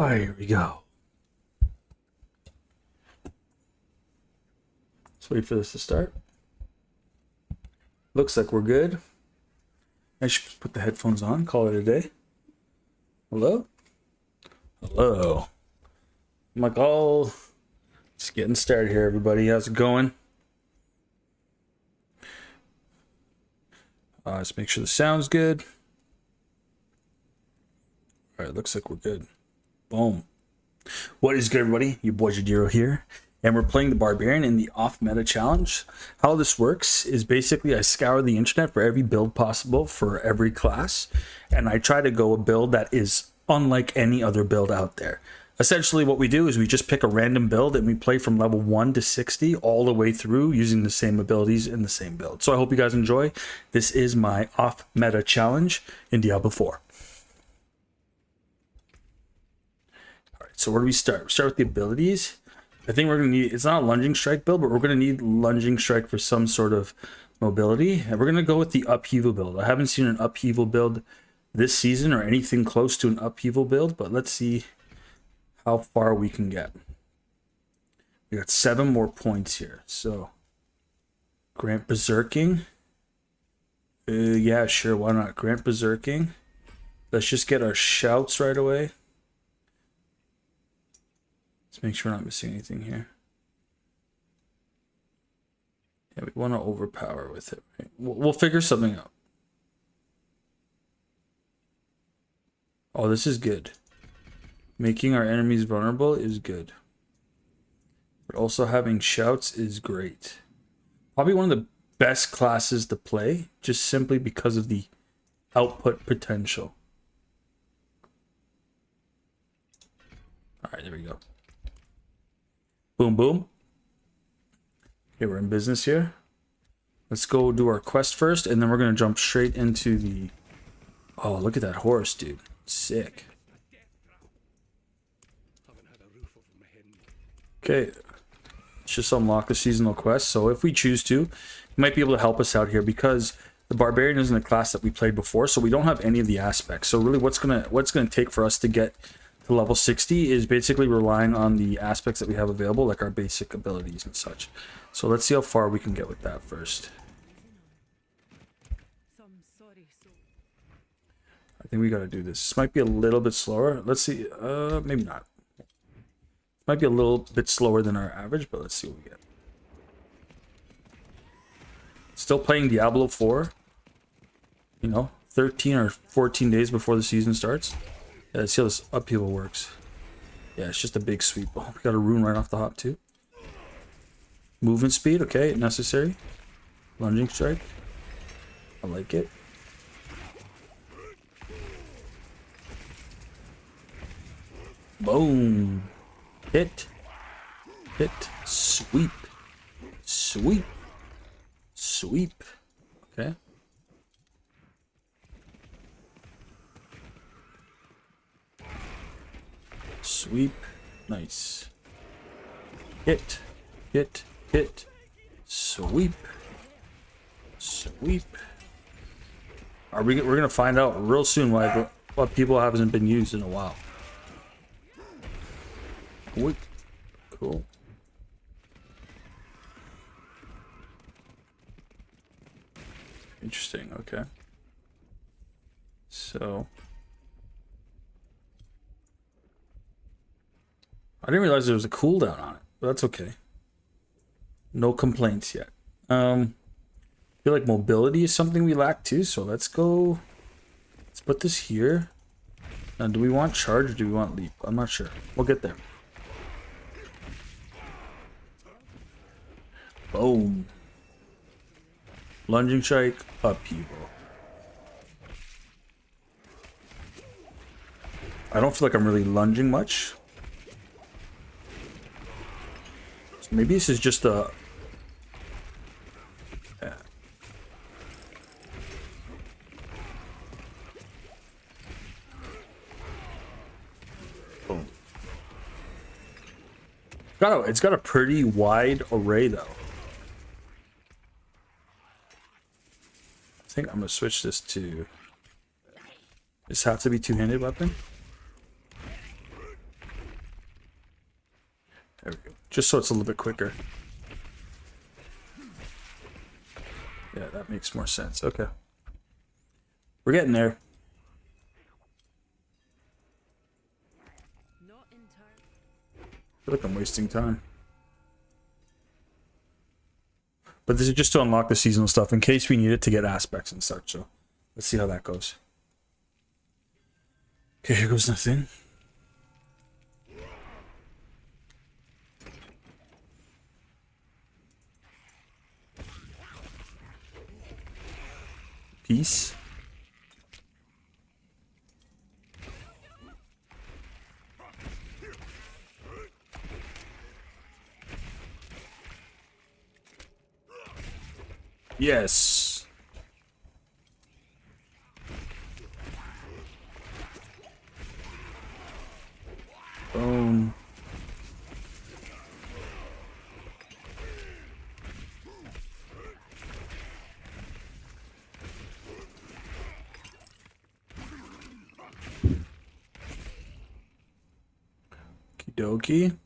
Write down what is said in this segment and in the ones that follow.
Alright, here we go. Let's wait for this to start. Looks like we're good. I should put the headphones on, call it a day. Hello? Hello. I'm like, oh, just getting started here, everybody. How's it going? Let's make sure the sound's good. Alright, looks like we're good. Boom. What is good, everybody? Your boy Jadiro here. And we're playing the Barbarian in the off-meta challenge. How this works is basically I scour the internet for every build possible for every class. And I try to go a build that is unlike any other build out there. Essentially what we do is we just pick a random build and we play from level 1 to 60 all the way through using the same abilities in the same build. So I hope you guys enjoy. This is my off-meta challenge in Diablo 4. Alright, so where do we start? We start with the abilities. I think we're going to need, it's not a lunging strike build, but we're going to need lunging strike for some sort of mobility. And we're going to go with the upheaval build. I haven't seen an upheaval build this season or anything close to an upheaval build, but let's see how far we can get. We got 7 more points here. So grant berserking. Yeah, sure, why not? Grant berserking. Let's just get our shouts right away. Let's make sure we're not missing anything here. Yeah, we want to overpower with it. Right? We'll figure something out. Oh, this is good. Making our enemies vulnerable is good. But also having shouts is great. Probably one of the best classes to play, just simply because of the output potential. Alright, there we go. Boom, boom. Okay, we're in business here. Let's go do our quest first, and then we're going to jump straight into the... Oh, look at that horse, dude. Sick. Okay. Let's just unlock the seasonal quest. So if we choose to, you might be able to help us out here because the Barbarian isn't a class that we played before, so we don't have any of the aspects. So really what's gonna take for us to get to level 60 is basically relying on the aspects that we have available, like our basic abilities and such. So let's see how far we can get with that first. I think we gotta do this. This might be a little bit slower. Let's see. Maybe not. Might be a little bit slower than our average, but let's see what we get. Still playing Diablo 4. You know, 13 or 14 days before the season starts. Yeah, let's see how this upheaval works. Yeah, it's just a big sweep. Oh, we got a rune right off the hop too. Movement speed, okay, necessary. Lunging strike. I like it. Boom. Hit. Hit. Sweep. Sweep. Sweep. Okay. Sweep. Nice. Hit. Hit. Hit. Sweep. Sweep. We're gonna find out real soon what people haven't been used in a while. Wait. Cool. Interesting. Okay. So I didn't realize there was a cooldown on it, but that's okay. No complaints yet. I feel like mobility is something we lack too, so let's go. Let's put this here. Now, do we want charge or do we want leap? I'm not sure. We'll get there. Boom. Lunging strike, upheaval. I don't feel like I'm really lunging much. So maybe this is just a... Yeah. Boom. It's got a pretty wide array though. I think I'm gonna switch this to... Does this have to be two-handed weapon? There we go. Just so it's a little bit quicker. Yeah, that makes more sense. Okay. We're getting there. I feel like I'm wasting time. But this is just to unlock the seasonal stuff in case we need it to get aspects and such. So let's see how that goes. Okay, here goes nothing. Peace. Yes. Boom. Okie dokie.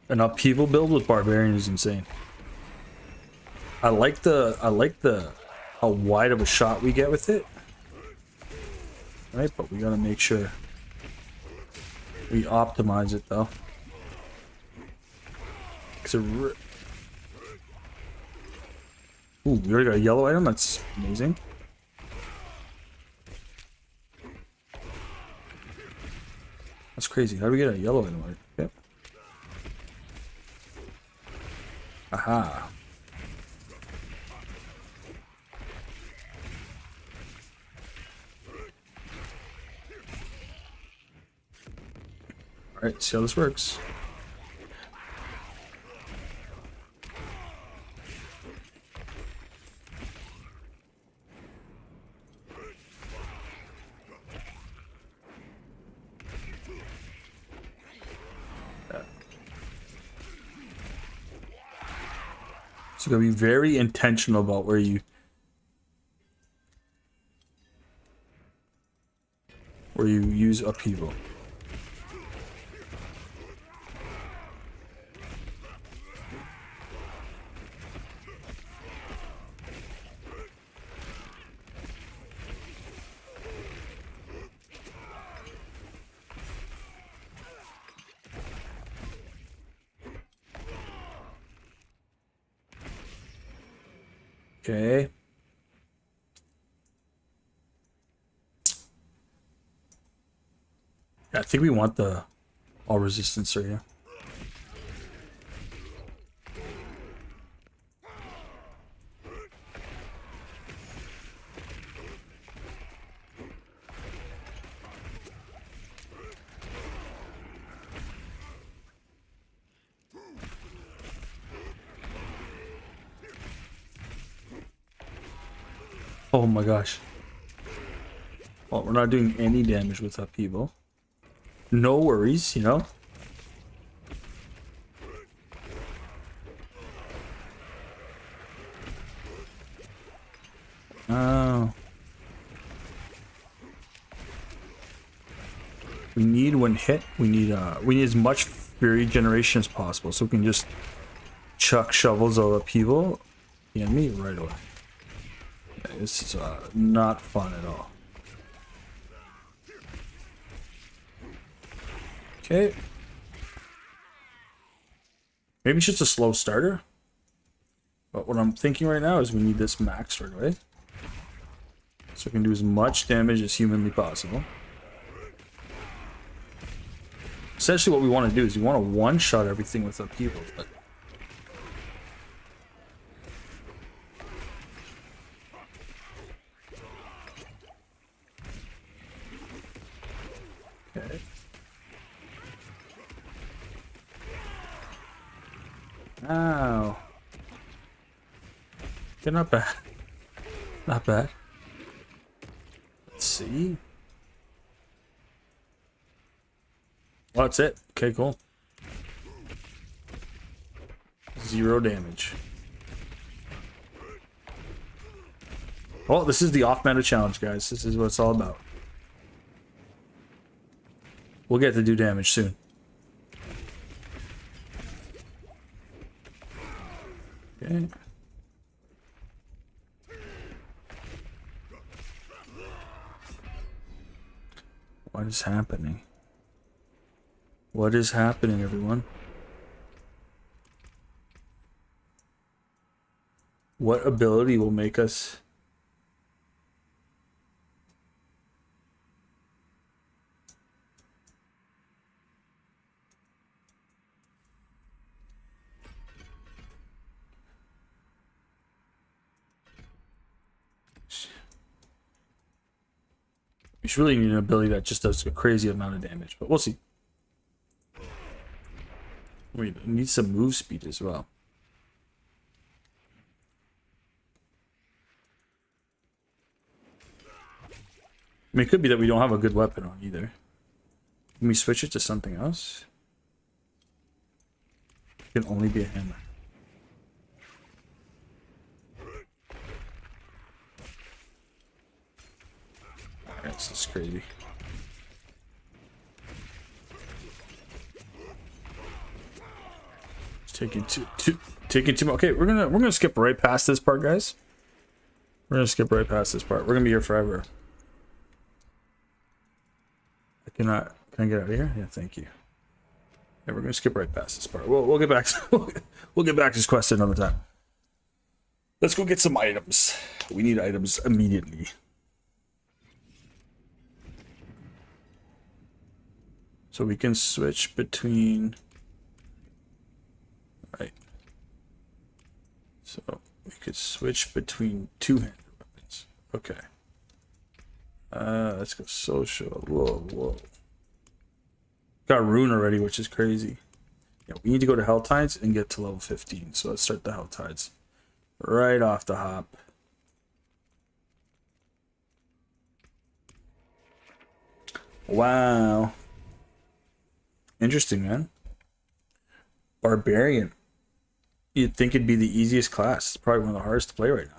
An upheaval build with Barbarian is insane. I like the how wide of a shot we get with it. Right, but we gotta make sure we optimize it though. Ooh, we already got a yellow item, that's amazing. That's crazy. How do we get a yellow item? Yep. Aha. Alright, see how this works. So you gotta be very intentional about where you use upheaval. Okay. Yeah, I think we want the all resistance area. Oh my gosh. Well, we're not doing any damage with upheaval. No worries, you know. Oh. We need when hit, we need as much fury generation as possible, so we can just chuck shovels of upheaval the enemy right away. Yeah, this is not fun at all. Okay. Maybe it's just a slow starter. But what I'm thinking right now is we need this maxed right away. So we can do as much damage as humanly possible. Essentially what we want to do is we want to one-shot everything with upheaval. But okay. Ow. They're not bad. Not bad. Let's see. Oh, that's it. Okay, cool. 0 damage. Oh, this is the off-meta challenge, guys. This is what it's all about. We'll get to do damage soon. Okay. What is happening? What is happening, everyone? What ability will make us... We should really need an ability that just does a crazy amount of damage, but we'll see. We need some move speed as well. I mean, it could be that we don't have a good weapon on either. Can we switch it to something else? It can only be a hammer. Alright, this is crazy. It's taking too much. Okay, we're gonna skip right past this part, guys. We're gonna skip right past this part. We're gonna be here forever. Can I get out of here? Yeah, thank you. Yeah, we're gonna skip right past this part. We'll get back to we'll get back to this quest another time. Let's go get some items. We need items immediately. So we can switch between... Right. So we could switch between two-handed weapons. Okay. Let's go social. Whoa. Got rune already, which is crazy. Yeah, we need to go to Hell Tides and get to level 15. So let's start the Hell Tides. Right off the hop. Wow. Interesting, man. Barbarian. You'd think it'd be the easiest class. It's probably one of the hardest to play right now.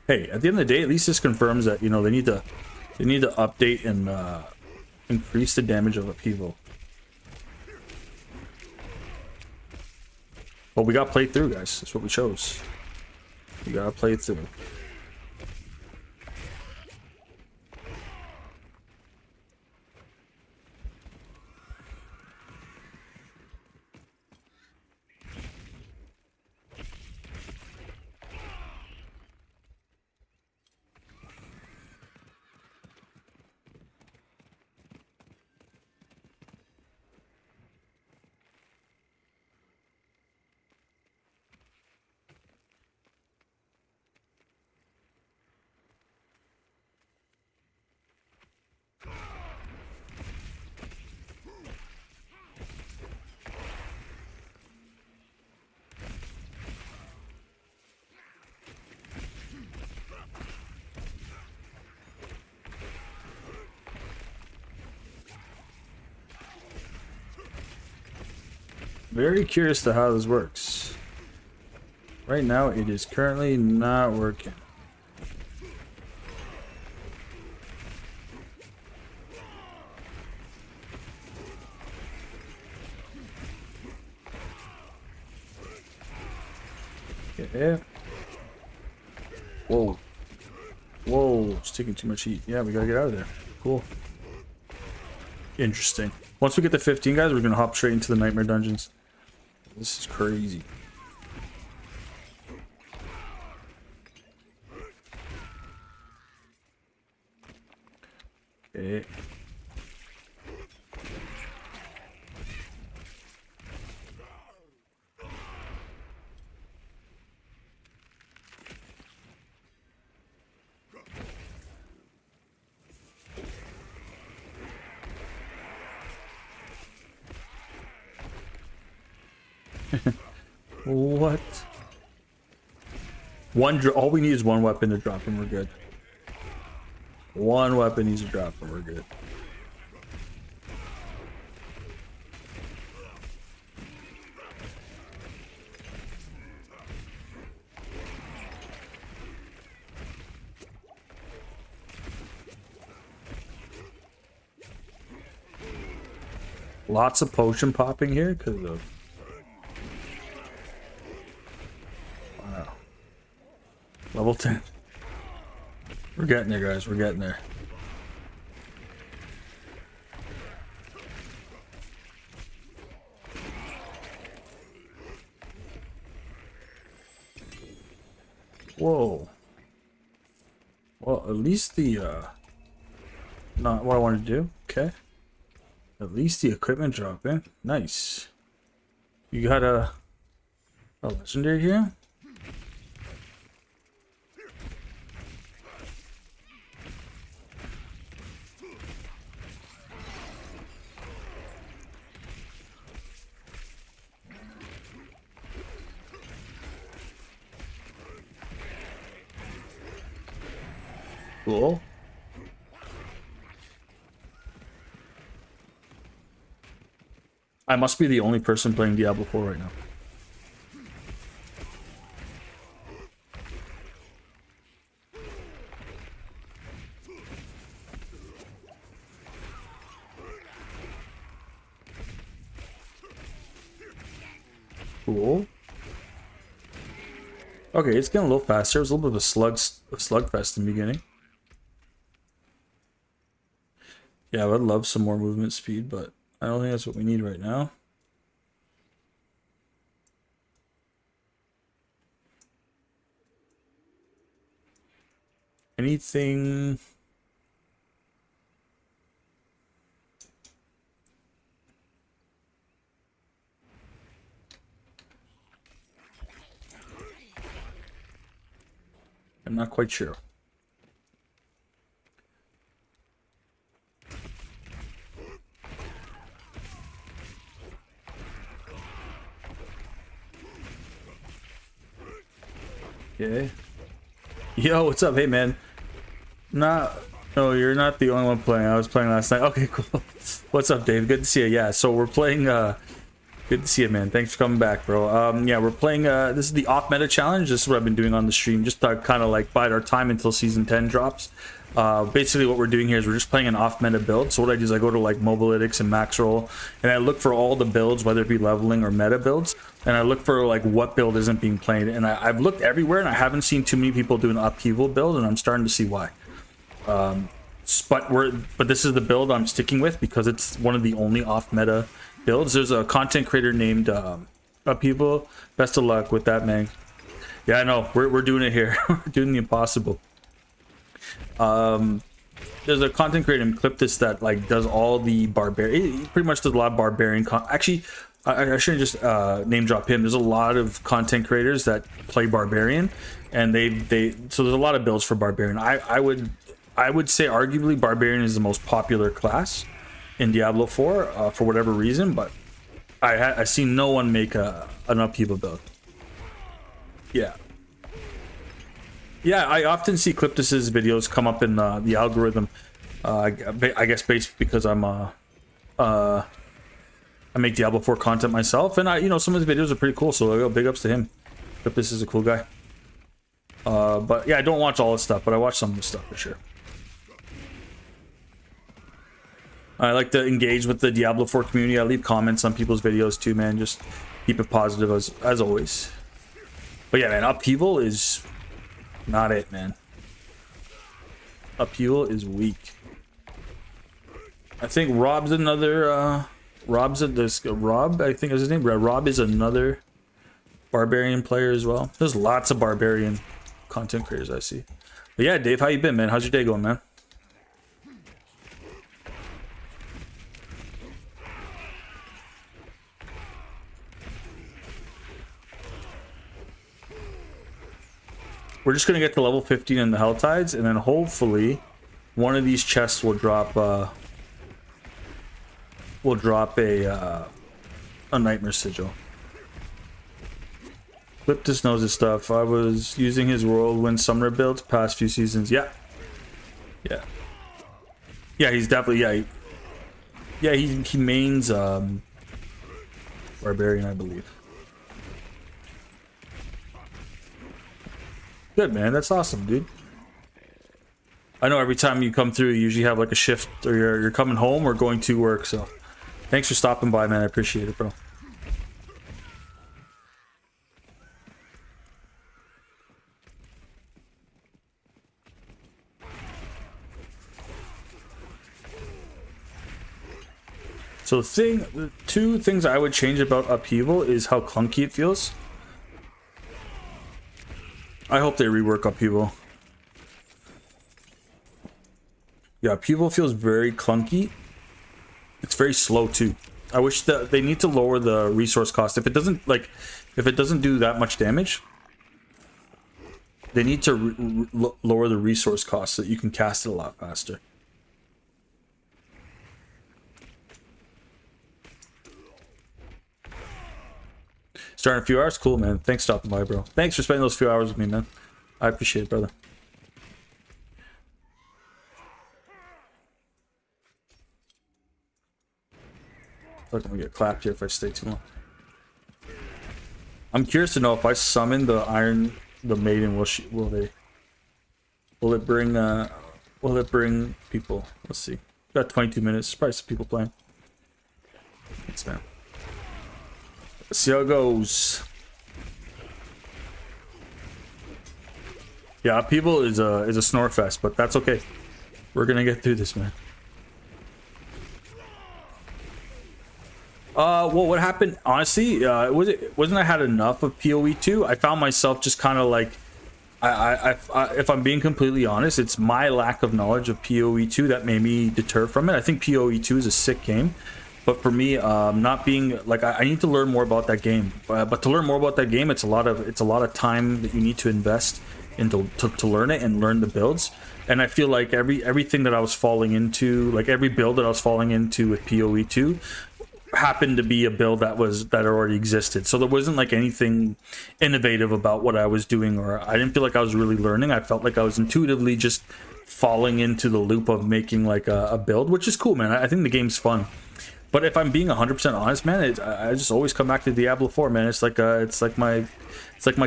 Hey, at the end of the day, at least this confirms that, you know, they need to update and increase the damage of upheaval. But we got played through, guys. That's what we chose. We gotta play through. Very curious to how this works. Right now, it is currently not working. Okay. Whoa. Whoa, it's taking too much heat. Yeah, we gotta get out of there. Cool. Interesting. Once we get to 15, guys, we're gonna hop straight into the nightmare dungeons. This is crazy. Okay. What? All we need is one weapon to drop and we're good. One weapon needs to drop and we're good. Lots of potion popping here because of... Wow. Level 10. We're getting there, guys. We're getting there. Whoa. Well, at least the, not what I wanted to do. Okay. At least the equipment drop in. Nice. You got a legendary here? Cool. I must be the only person playing Diablo 4 right now. Cool. Okay, it's getting a little faster. It was a little bit of a slugfest in the beginning. Yeah, I would love some more movement speed, but I don't think that's what we need right now. Anything... I'm not quite sure. Okay. Yo, what's up? Hey, man. No, you're not the only one playing. I was playing last night. Okay, cool. What's up, Dave? Good to see you. Yeah, so we're playing, good to see you, man. Thanks for coming back, bro. Yeah, we're playing, this is the off-meta challenge. This is what I've been doing on the stream, just to kind of like bide our time until Season 10 drops. Basically what we're doing here is we're just playing an off-meta build. So what I do is I go to like Mobalytics and Maxroll, and I look for all the builds, whether it be leveling or meta builds, and I look for like what build isn't being played. And I've looked everywhere, and I haven't seen too many people do an upheaval build, and I'm starting to see why. But this is the build I'm sticking with because it's one of the only off-meta builds. There's a content creator named Upheaval. Best of luck with that, man. Yeah, I know. We're doing it here. We're doing the impossible. There's a content creator named Cliptus that like does all the barbarian. He pretty much does a lot of barbarian. Actually, I shouldn't just name drop him. There's a lot of content creators that play barbarian, and so there's a lot of builds for barbarian. I would say arguably barbarian is the most popular class in Diablo 4 for whatever reason, but I see no one make an upheaval build. Yeah. Yeah, I often see Cliptus's videos come up in the algorithm. I guess based because I make Diablo 4 content myself, and some of his videos are pretty cool. So big ups to him. Cliptus is a cool guy. But yeah, I don't watch all his stuff, but I watch some of his stuff for sure. I like to engage with the Diablo 4 community. I leave comments on people's videos too, man. Just keep it positive as always. But yeah, man, upheaval is not it, man. Upheaval is weak. I think Rob's another Rob, I think is his name. Rob is another barbarian player as well. There's lots of barbarian content creators I see. But yeah, Dave, how you been, man? How's your day going, man? We're just gonna get to level 15 in the Helltides, and then hopefully one of these chests will drop a Nightmare Sigil. Cliptus knows his stuff. I was using his Whirlwind Summoner builds past few seasons. Yeah, he's definitely he mains Barbarian, I believe. Good, man. That's awesome, dude. I know every time you come through, you usually have like a shift, or you're coming home or going to work, so Thanks for stopping by, man. I appreciate it, bro. So the two things I would change about Upheaval is how clunky it feels. I hope they rework Upheaval. Yeah, Upheaval feels very clunky. It's very slow too. I wish that they need to lower the resource cost. If it doesn't do that much damage, they need to lower the resource cost so that you can cast it a lot faster. Starting a few hours? Cool, man. Thanks for stopping by, bro. Thanks for spending those few hours with me, man. I appreciate it, brother. I feel like I'm gonna get clapped here if I stay too long. I'm curious to know if I summon the maiden, will it bring people? Let's see. We've got 22 minutes. Probably some people playing. Thanks, man. Let's see how it goes. Yeah, Upheaval is a snore fest, but that's okay. We're gonna get through this, man. Well, what happened? Honestly, wasn't I had enough of PoE 2. I found myself just kind of like, if I'm being completely honest, it's my lack of knowledge of PoE 2 that made me deter from it. I think PoE 2 is a sick game. But for me, not being like I need to learn more about that game. But to learn more about that game, it's a lot of time that you need to invest into to learn it and learn the builds. And I feel like everything that I was falling into, like every build that I was falling into with PoE 2, happened to be a build that already existed. So there wasn't like anything innovative about what I was doing, or I didn't feel like I was really learning. I felt like I was intuitively just falling into the loop of making like a build, which is cool, man. I think the game's fun. But if I'm being 100% honest, man, I just always come back to Diablo 4, man. It's like my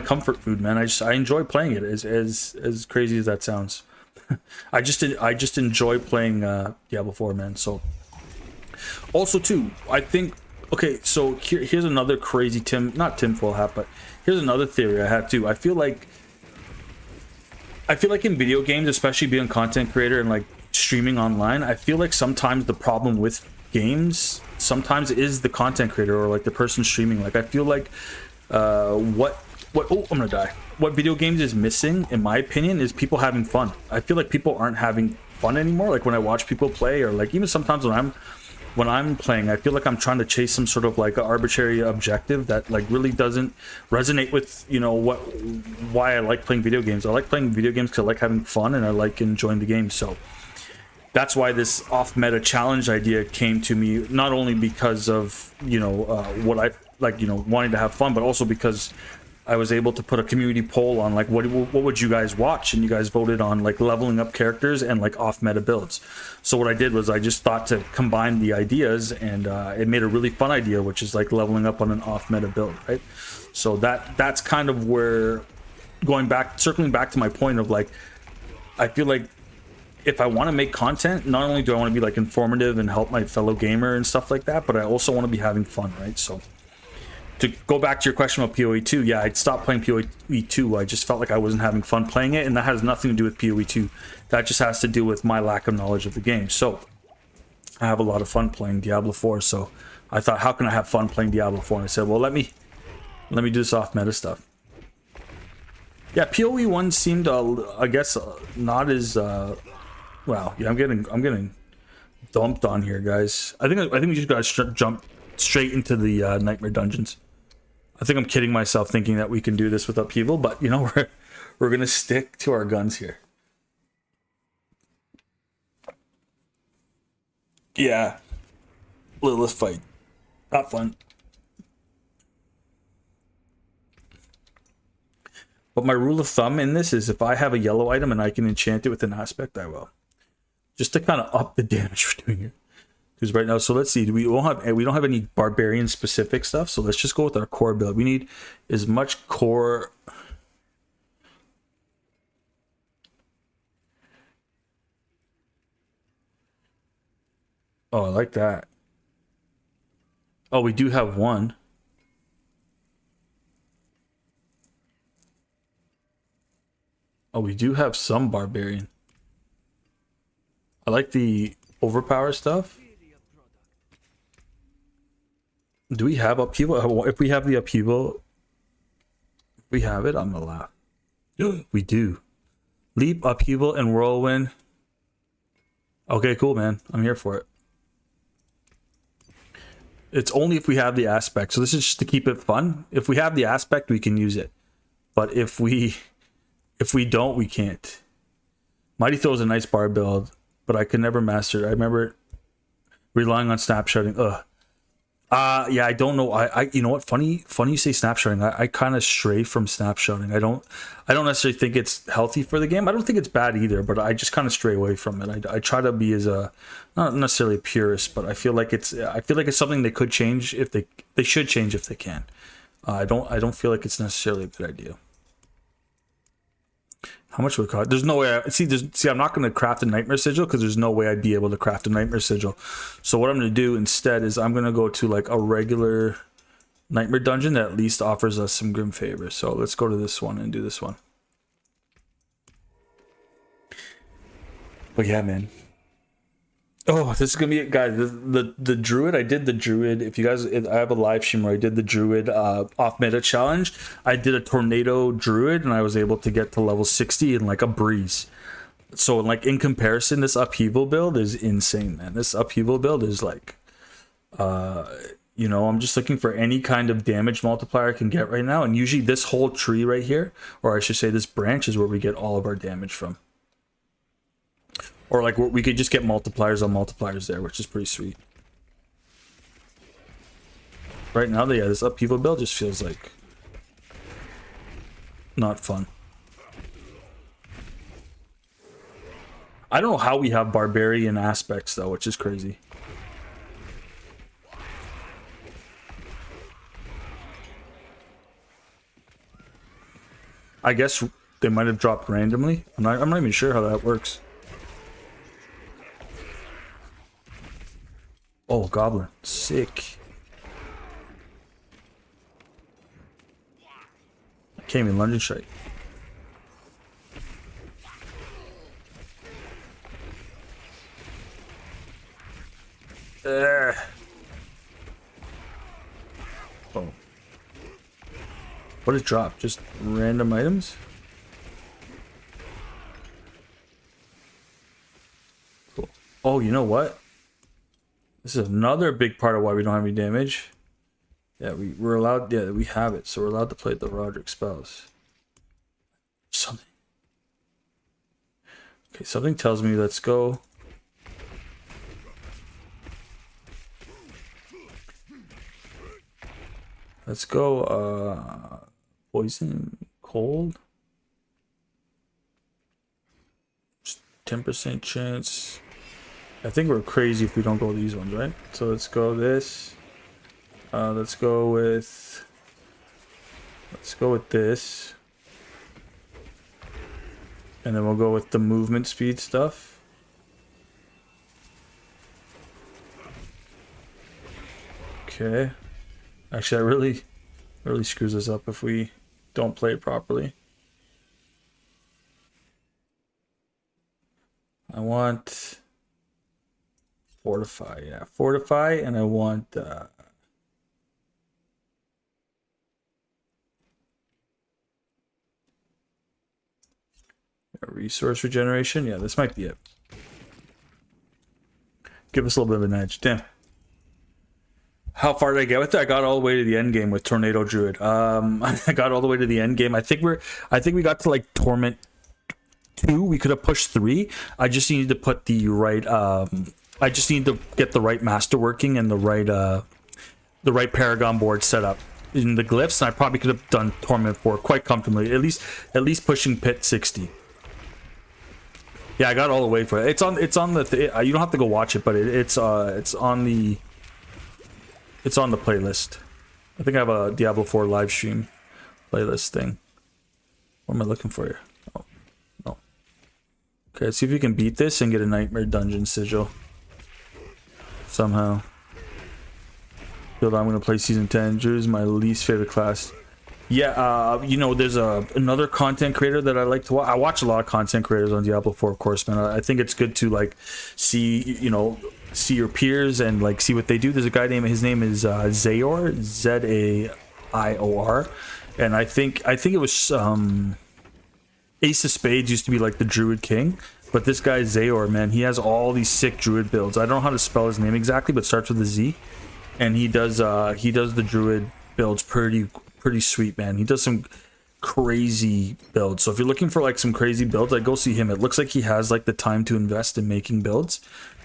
comfort food, man. I enjoy playing it, as crazy as that sounds. I just enjoy playing Diablo 4, man. So also too, I think, okay, so here's another crazy not tinfoil hat, but here's another theory I have too. I feel like in video games, especially being a content creator and like streaming online, I feel like sometimes the problem with games sometimes is the content creator or like the person streaming. Like I feel like what I'm gonna die. What video games is missing, in my opinion, is people having fun. I feel like people aren't having fun anymore. Like when I watch people play, or like even sometimes when I'm playing, I feel like I'm trying to chase some sort of like arbitrary objective that like really doesn't resonate with, you know, why I like playing video games. I like playing video games because I like having fun and I like enjoying the game. So that's why this off-meta challenge idea came to me, not only because of, you know, what I like, you know, wanting to have fun, but also because I was able to put a community poll on like what would you guys watch, and you guys voted on like leveling up characters and like off-meta builds. So what I did was I just thought to combine the ideas, and it made a really fun idea, which is like leveling up on an off-meta build, right? So that's kind of where, circling back to my point of like, I feel like if I want to make content, not only do I want to be like informative and help my fellow gamer and stuff like that, but I also want to be having fun, right? So to go back to your question about PoE 2, yeah, I'd stopped playing PoE 2. I just felt like I wasn't having fun playing it, and that has nothing to do with PoE 2. That just has to do with my lack of knowledge of the game. So I have a lot of fun playing Diablo 4, so I thought, how can I have fun playing Diablo 4? And I said, well, let me do this off meta stuff. Yeah, PoE 1 seemed, I guess, not as wow. Yeah, I'm getting dumped on here, guys. I think we just gotta jump straight into the nightmare dungeons. I think I'm kidding myself thinking that we can do this with Upheaval, but you know, we're gonna stick to our guns here. Yeah, Lilith fight, not fun. But my rule of thumb in this is if I have a yellow item and I can enchant it with an aspect, I will. Just to kind of up the damage we're doing here. Because right now, so let's see, we don't have any barbarian specific stuff, so let's just go with our core build. We need as much core. Oh, I like that. Oh, we do have one. Oh, we do have some Barbarian. I like the overpower stuff. Do we have upheaval? If we have the upheaval, if we have it, I'm gonna laugh. We do. Leap, upheaval, and whirlwind. Okay, cool, man. I'm here for it. It's only if we have the aspect. So this is just to keep it fun. If we have the aspect, we can use it. But if we don't, we can't. Mighty Throw is a nice bar build, but I could never master it. I remember relying on snapshotting. Ugh. Yeah, I don't know. You know what? Funny you say snapshotting. I kind of stray from snapshotting. I don't necessarily think it's healthy for the game. I don't think it's bad either, but I just kind of stray away from it. I try to be as not necessarily a purist, but I feel like it's something they could change if they should change if they can. I don't feel like it's necessarily a good idea. How much would it cost? There's no way. I'm not going to craft a Nightmare Sigil because there's no way I'd be able to craft a Nightmare Sigil. So what I'm going to do instead is I'm going to go to like a regular Nightmare dungeon that at least offers us some Grim Favor. So let's go to this one and do this one. But yeah, man. Oh, this is gonna be it, guys. The Druid. I did the Druid. If you guys, I have a live stream where I did the Druid off meta challenge. I did a Tornado Druid, and I was able to get to level 60 in like a breeze. So, like in comparison, this upheaval build is insane, man. This upheaval build is like, you know, I'm just looking for any kind of damage multiplier I can get right now, and usually this whole tree right here, or I should say this branch, is where we get all of our damage from. Or like we could just get multipliers on multipliers there, which is pretty sweet. Right now, yeah, this upheaval build just feels like not fun. I don't know how we have Barbarian aspects though, which is crazy. I guess they might have dropped randomly. I'm not even sure how that works. Oh, Goblin. Sick. I can't even lunging strike. Oh. What did it drop? Just random items? Cool. Oh, you know what? This is another big part of why we don't have any damage. Yeah, we're allowed. Yeah, we have it, so we're allowed to play the Roderick spells. Something. Okay, something tells me let's go. Let's go. Poison, cold. 10% chance. I think we're crazy if we don't go these ones, right? So let's go this. Let's go with this. And then we'll go with the movement speed stuff. Okay. Actually, that really screws us up if we don't play it properly. I want Fortify, yeah, Fortify, and I want resource regeneration. Yeah, this might be it. Give us a little bit of an edge. Damn. How far did I get with it? I got all the way to the end game with Tornado Druid. I got all the way to the end game. I think we got to like Torment 2. We could have pushed 3. I just needed to put the right I just need to get the right master working and the right Paragon board set up in the glyphs, and I probably could have done Torment 4 quite comfortably. At least pushing Pit 60. Yeah, I got all the way for it. It's on the you don't have to go watch it, but it's on the playlist. I think I have a Diablo 4 live stream playlist thing. What am I looking for here? Oh, no. Okay, let's see if we can beat this and get a Nightmare Dungeon Sigil somehow. build I'm gonna play season 10. Druid is my least favorite class. Yeah, you know, there's another content creator that I like to watch. I watch a lot of content creators on Diablo 4, of course, man. I think it's good to like see, you know, see your peers and like see what they do. There's a guy named, his name is Zayor, Zaior, and I think it was Ace of Spades used to be like the Druid King, but this guy Zayor, man, he has all these sick Druid builds. I don't know how to spell his name exactly, but it starts with a Z, and he does the Druid builds pretty sweet, man. He does some crazy builds. So if you're looking for like some crazy builds, like go see him. It looks like he has like the time to invest in making builds.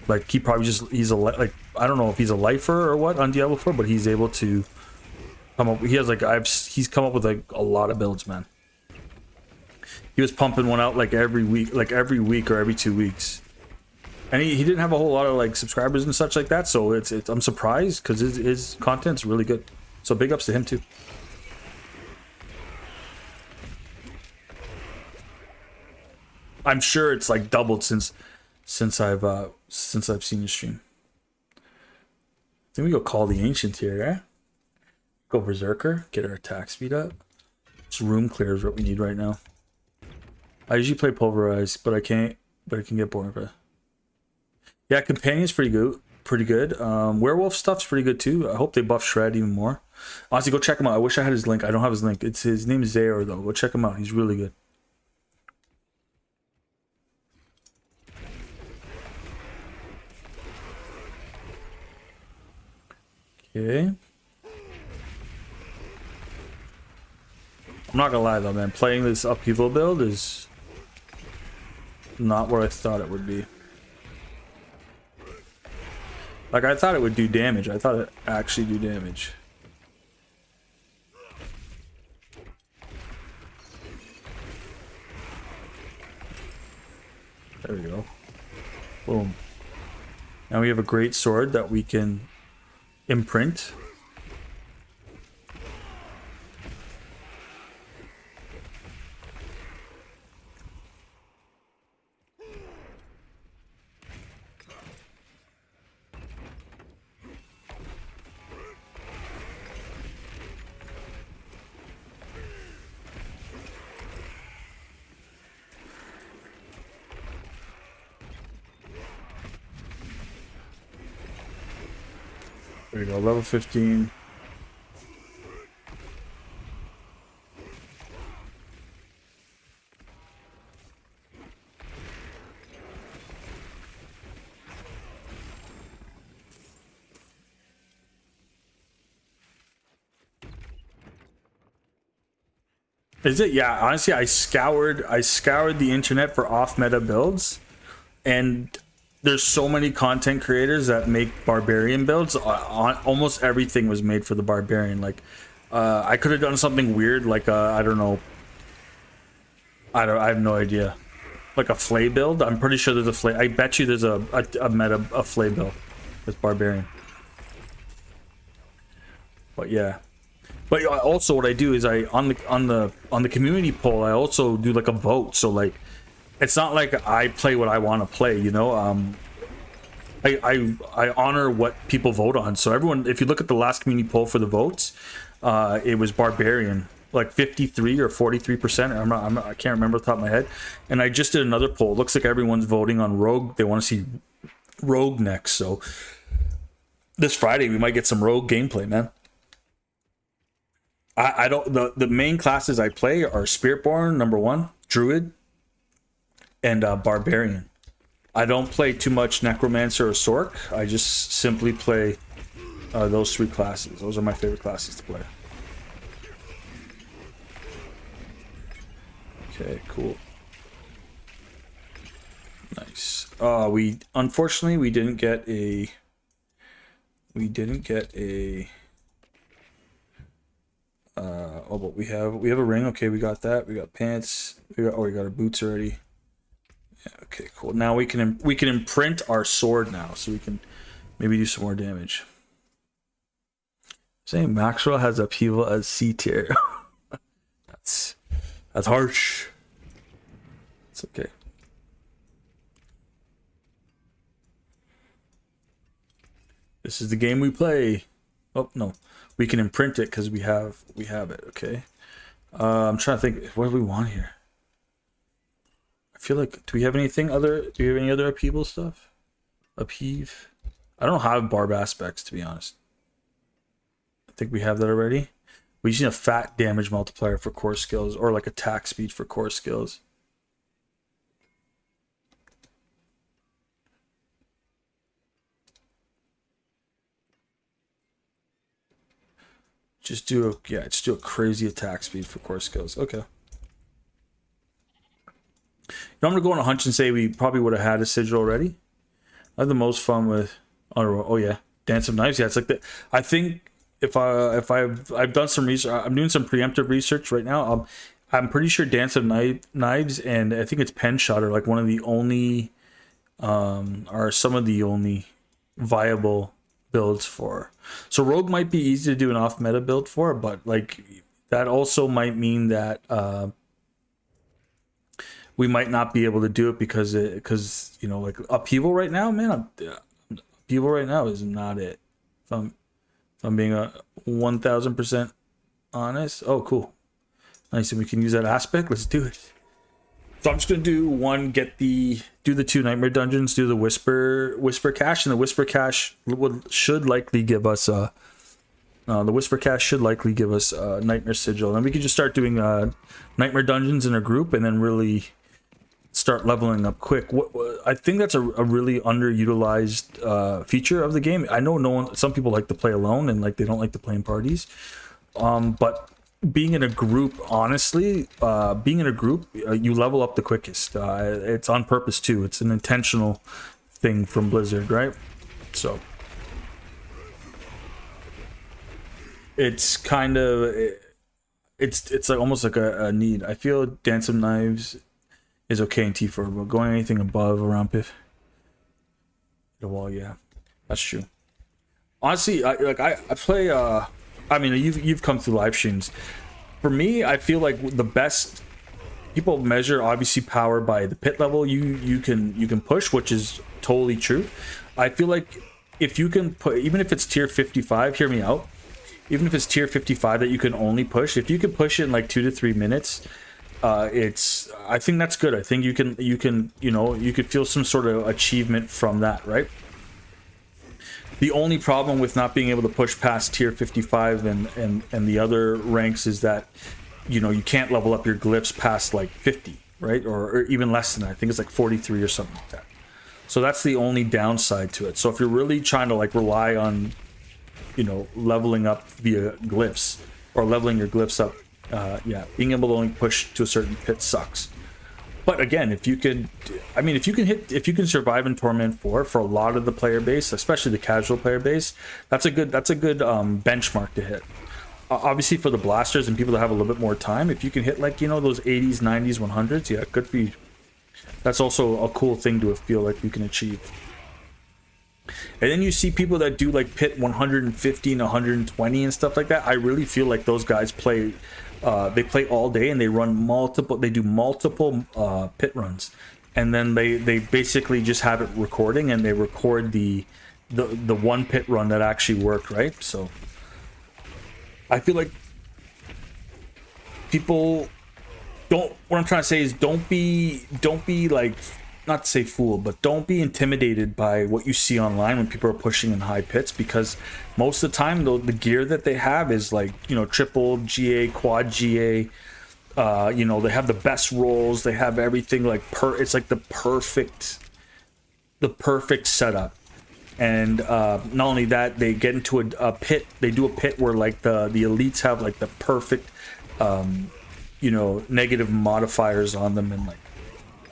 Like he probably just, he's a like, I don't know if he's a lifer or what on Diablo 4, but he's able to come up. He has like he's come up with like a lot of builds, man. He was pumping one out like every week or every 2 weeks. And he didn't have a whole lot of like subscribers and such like that, so it's I'm surprised because his content's really good. So big ups to him too. I'm sure it's like doubled since I've seen your stream. I think we go call the ancient here, yeah? Go berserker, get our attack speed up. Just room clear is what we need right now. I usually play pulverize, but I can't. But it can get boring. But yeah, companion's pretty good. Werewolf stuff's pretty good too. I hope they buff shred even more. Honestly, go check him out. I wish I had his link. I don't have his link. It's his name is Zayor though. Go check him out. He's really good. Okay. I'm not gonna lie though, man. Playing this upheaval build is not what I thought it would be. Like, I thought it would do damage. I thought it actually do damage. There we go. Boom. Now we have a great sword that we can imprint. There we go, level 15. Is it? Yeah, honestly, I scoured the internet for off-meta builds, and there's so many content creators that make Barbarian builds. Almost everything was made for the Barbarian. Like, I could have done something weird, like I don't know. I have no idea. Like a flay build. I'm pretty sure there's a flay. I bet you there's a flay build with Barbarian. But yeah. But also what I do is on the community poll I also do like a vote. So like, it's not like I play what I want to play, you know. I honor what people vote on. So everyone, if you look at the last community poll for the votes, it was Barbarian, like 53 or 43%. I can't remember off the top of my head. And I just did another poll. It looks like everyone's voting on Rogue. They want to see Rogue next. So this Friday we might get some Rogue gameplay, man. I don't. The main classes I play are Spiritborn, #1, Druid, and Barbarian. I don't play too much Necromancer or Sorc. I just simply play those 3 classes. Those are my favorite classes to play. Okay, cool. Nice. We unfortunately we didn't get a. Oh, but we have a ring. Okay, we got that. We got pants. We got our boots already. Yeah, okay, cool. Now we can imprint our sword now, so we can maybe do some more damage. Saying Maxwell has upheaval as C tier. that's harsh. It's okay. This is the game we play. Oh no, we can imprint it because we have it. Okay. I'm trying to think. What do we want here? I feel like, do we have anything other? Do we have any other upheaval stuff? Upheave. I don't have barb aspects, to be honest. I think we have that already. We just need a fat damage multiplier for core skills, or like attack speed for core skills. Just do a crazy attack speed for core skills. Okay. I'm gonna go on a hunch and say we probably would have had a sigil already. I have the most fun with oh yeah, Dance of Knives. Yeah, it's like that. I think if I've done some research, I'm doing some preemptive research right now. I'm pretty sure Dance of Knives and I think it's Pen Shot are like one of the only are some of the only viable builds for. So Rogue might be easy to do an off meta build for, but like that also might mean that we might not be able to do it because you know, like upheaval right now, man. Upheaval right now is not it. If I'm being 1000% honest. Oh, cool, nice, and we can use that aspect. Let's do it. So I'm just gonna do one. Do the 2 nightmare dungeons. Do the whisper cache, and the whisper cache should likely give us nightmare sigil. And then we can just start doing nightmare dungeons in a group, and then really start leveling up quick. I think that's a really underutilized feature of the game. I know some people like to play alone and like they don't like to play in parties, but being in a group, honestly, you level up the quickest. It's on purpose too. It's an intentional thing from Blizzard, right? So it's kind of it's like almost like a need. I feel Dance of Knives is okay in T4, but going anything above around Piff the wall, yeah, that's true. Honestly, I play. I mean, you've come through live streams. For me, I feel like the best people measure obviously power by the pit level you can push, which is totally true. I feel like if you can put, even if it's tier 55, hear me out. Even if it's tier 55 that you can only push, if you can push it in like 2 to 3 minutes, I think that's good. I think you could feel some sort of achievement from that, right? The only problem with not being able to push past tier 55 and the other ranks is that, you know, you can't level up your glyphs past like 50, right? Or even less than that. I think it's like 43 or something like that. So that's the only downside to it. So if you're really trying to like rely on, you know, leveling up via glyphs or leveling your glyphs up, yeah, being able to only push to a certain pit sucks. But again, if you can survive in Torment 4 for a lot of the player base, especially the casual player base, that's a good benchmark to hit. Obviously for the blasters and people that have a little bit more time, if you can hit like, you know, those 80s, 90s, 100s, yeah, good for you. That's also a cool thing to feel like you can achieve. And then you see people that do like pit 150 and 120 and stuff like that. I really feel like those guys play. They play all day and they do multiple pit runs, and then they basically just have it recording and they record the one pit run that actually worked, right? So I feel like people what I'm trying to say is don't be like, not to say fool, but don't be intimidated by what you see online when people are pushing in high pits, because most of the time though the gear that they have is like, you know, triple GA, quad GA, you know, they have the best rolls, they have everything like it's like the perfect setup. And not only that, they get into a pit, they do a pit where like the elites have like the perfect you know, negative modifiers on them, and like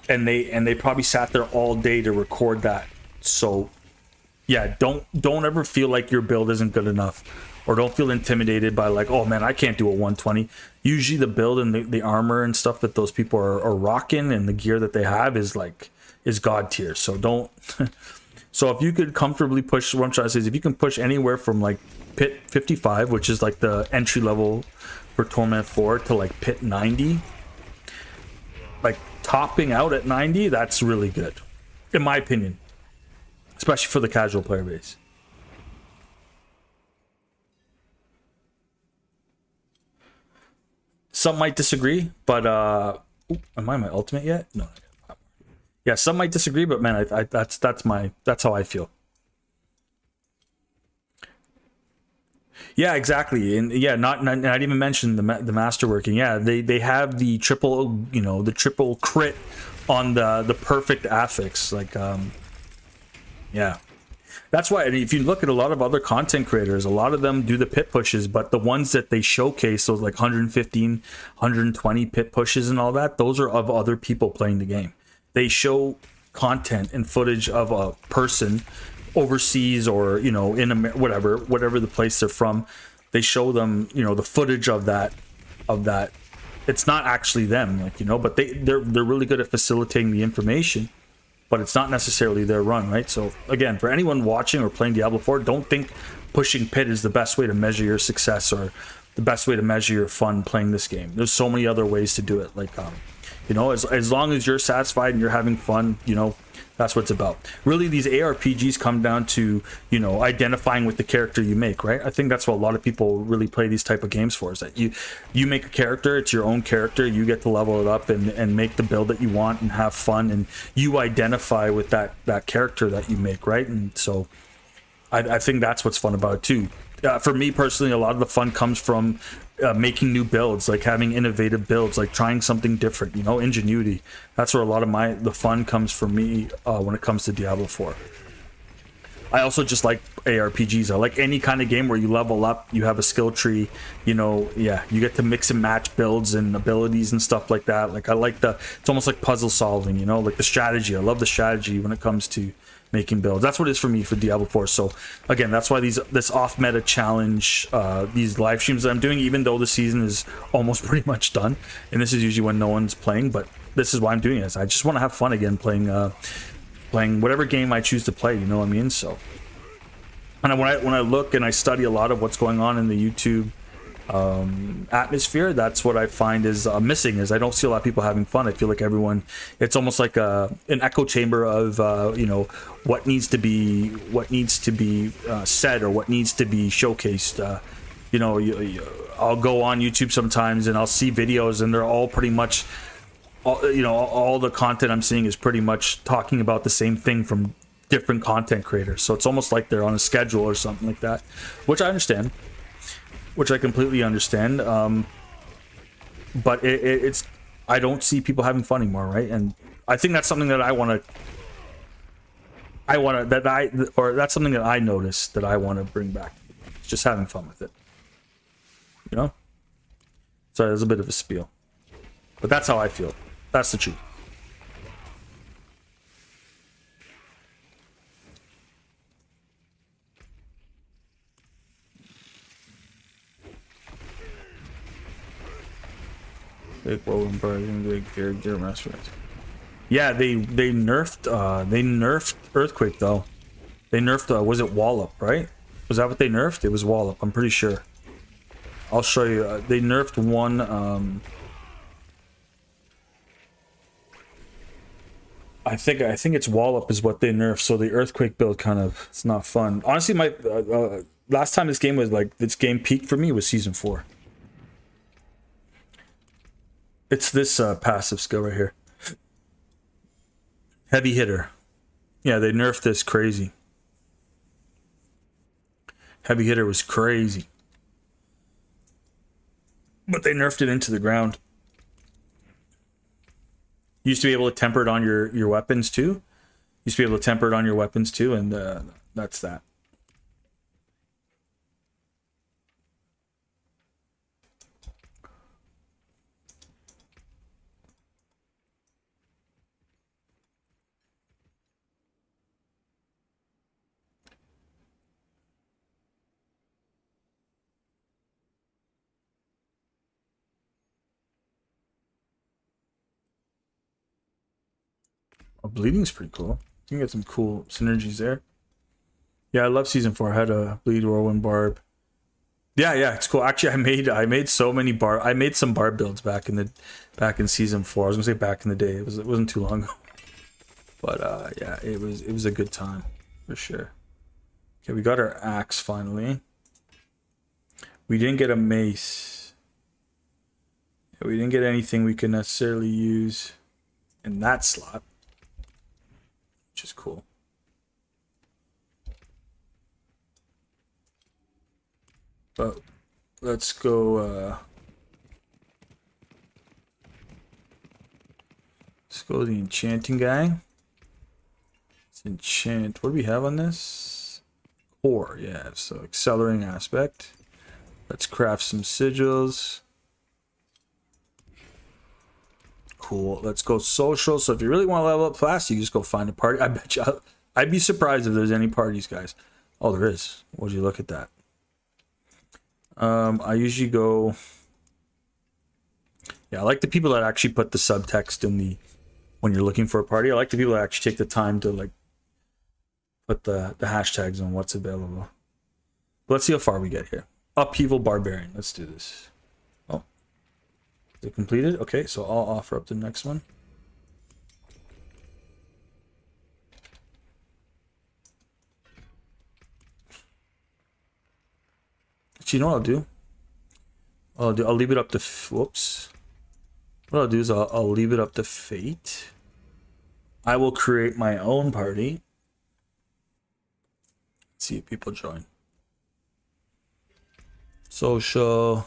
and they probably sat there all day to record that. So yeah, don't ever feel like your build isn't good enough, or don't feel intimidated by like, oh man, I can't do a 120. Usually the build and the armor and stuff that those people are rocking and the gear that they have is god tier. So don't so if you could comfortably push, what I'm trying to say is if you can push anywhere from like pit 55, which is like the entry level for Torment 4, to like pit 90, like topping out at 90, that's really good in my opinion, especially for the casual player base. some might disagree, but ooh, am I my ultimate yet? No. Yeah, some might disagree, but man, that's how I feel. Yeah, exactly, and yeah, not even mention the masterworking. Yeah, they have the triple, you know, the triple crit on the perfect affix. Like, yeah, that's why. And if you look at a lot of other content creators, a lot of them do the pit pushes, but the ones that they showcase, those like 115, 120 pit pushes and all that, those are of other people playing the game. They show content and footage of a person overseas, or you know, in whatever the place they're from. They show them, you know, the footage of that. It's not actually them, like, you know, but they're really good at facilitating the information, but it's not necessarily their run, right? So again, for anyone watching or playing Diablo 4, don't think pushing pit is the best way to measure your success or the best way to measure your fun playing this game. There's so many other ways to do it. Like, you know, as long as you're satisfied and you're having fun, you know, that's what it's about. Really, these ARPGs come down to, you know, identifying with the character you make, right? I think that's what a lot of people really play these type of games for, is that you make a character, it's your own character, you get to level it up and make the build that you want and have fun, and you identify with that character that you make, right? And so I think that's what's fun about it too. For me personally, a lot of the fun comes from making new builds, like having innovative builds, like trying something different, you know, ingenuity. That's where a lot of the fun comes for me when it comes to Diablo 4. I also just like ARPGs. I like any kind of game where you level up, you have a skill tree, you know, yeah, you get to mix and match builds and abilities and stuff like that. Like, I like it's almost like puzzle solving, you know, like the strategy. I love the strategy when it comes to making builds. That's what it is for me for Diablo 4. So again, that's why this off meta challenge, these live streams that I'm doing, even though the season is almost pretty much done, and this is usually when no one's playing, but this is why I'm doing this. I just want to have fun again playing whatever game I choose to play, you know what I mean? So, and when I look and I study a lot of what's going on in the YouTube atmosphere, that's what I find is missing. Is I don't see a lot of people having fun. I feel like everyone, it's almost like an echo chamber of you know, what needs to be said or what needs to be showcased. You know, I'll go on YouTube sometimes and I'll see videos and they're all pretty much, you know, all the content I'm seeing is pretty much talking about the same thing from different content creators. So it's almost like they're on a schedule or something like that, which I understand. Which I completely understand, but it's I don't see people having fun anymore, right? And I think that's something that that's something that I noticed that I want to bring back. It's just having fun with it, you know. So there's a bit of a spiel, but that's how I feel. That's the truth. Big rolling bird, big gear master. Yeah, they nerfed Earthquake though. They nerfed was it Wallop, right? Was that what they nerfed? It was Wallop, I'm pretty sure. I'll show you. They nerfed one I think it's Wallop is what they nerfed, so the Earthquake build kind of, it's not fun. Honestly, my last time this game peaked for me was season 4. It's this passive skill right here. Heavy hitter. Yeah, they nerfed this crazy. Heavy hitter was crazy. But they nerfed it into the ground. You used to be able to temper it on your weapons too. Used to be able to temper it on your weapons too, and that's that. Oh, bleeding's pretty cool. You can get some cool synergies there. Yeah, I love season 4. I had a bleed whirlwind barb. Yeah, it's cool. Actually, I made so many I made some barb builds back in season 4. I was gonna say back in the day. It wasn't too long ago. But yeah, it was a good time for sure. Okay, we got our axe finally. We didn't get a mace. We didn't get anything we could necessarily use in that slot, which is cool. But let's go. Let's go to the enchanting guy. Let's enchant. What do we have on this? Core, yeah. So accelerating aspect. Let's craft some sigils. Cool. Let's go social. So if you really want to level up fast, you just go find a party. I bet you. I'd be surprised if there's any parties, guys. Oh, there is. Would you look at that? I usually go. Yeah, I like the people that actually put the subtext in the when you're looking for a party. I like the people that actually take the time to like put the hashtags on what's available. But let's see how far we get here. Upheaval Barbarian. Let's do this. Oh, is it completed? Okay, so I'll offer up the next one. So you know what I'll do? I'll leave it up to whoops. What I'll do is I'll leave it up to fate. I will create my own party. Let's see if people join. Social.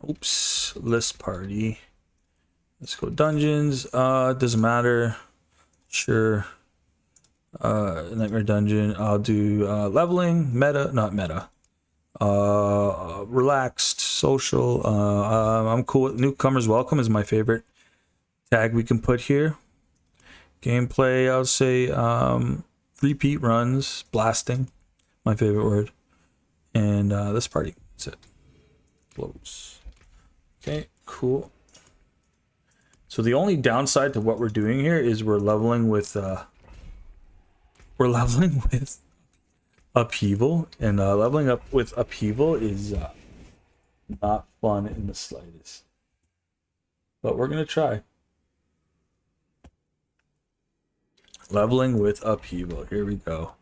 Oops. List party. Let's go dungeons. It doesn't matter. Sure. Nightmare dungeon. I'll do leveling. Not meta. Relaxed. Social. I'm cool with newcomers welcome is my favorite tag we can put here. Gameplay, I'll say repeat runs, blasting, my favorite word. And this party, that's it. Close. Okay, cool. So the only downside to what we're doing here is we're leveling with upheaval, and leveling up with upheaval is not fun in the slightest. But we're gonna try. Leveling with upheaval. Here we go.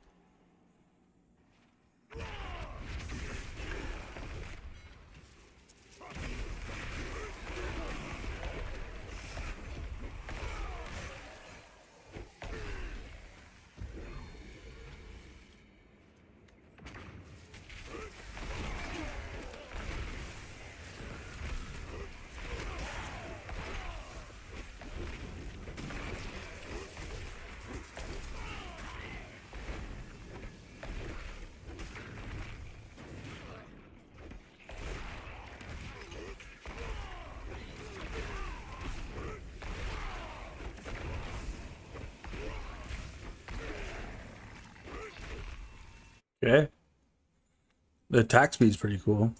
Okay. The attack speed's pretty cool.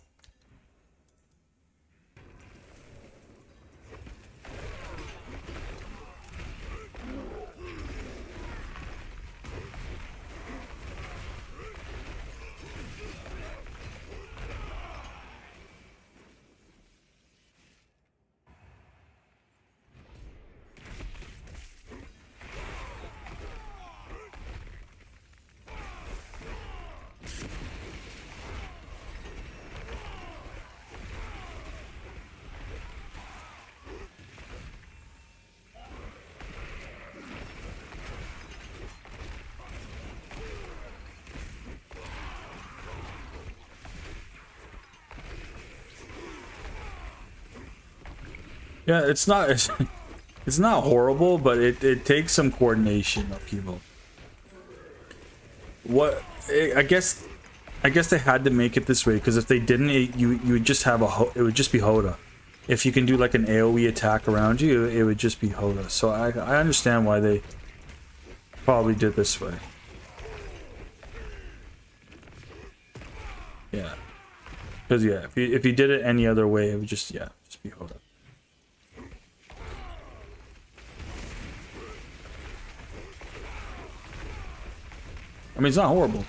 Yeah, it's not it's not horrible, but it takes some coordination of people. What I guess they had to make it this way because if they didn't, you would just have it would just be Hoda. If you can do like an AoE attack around you, it would just be Hoda. So I understand why they probably did this way. Yeah, because yeah, if you did it any other way, it would just be Hoda. I mean, it's not horrible.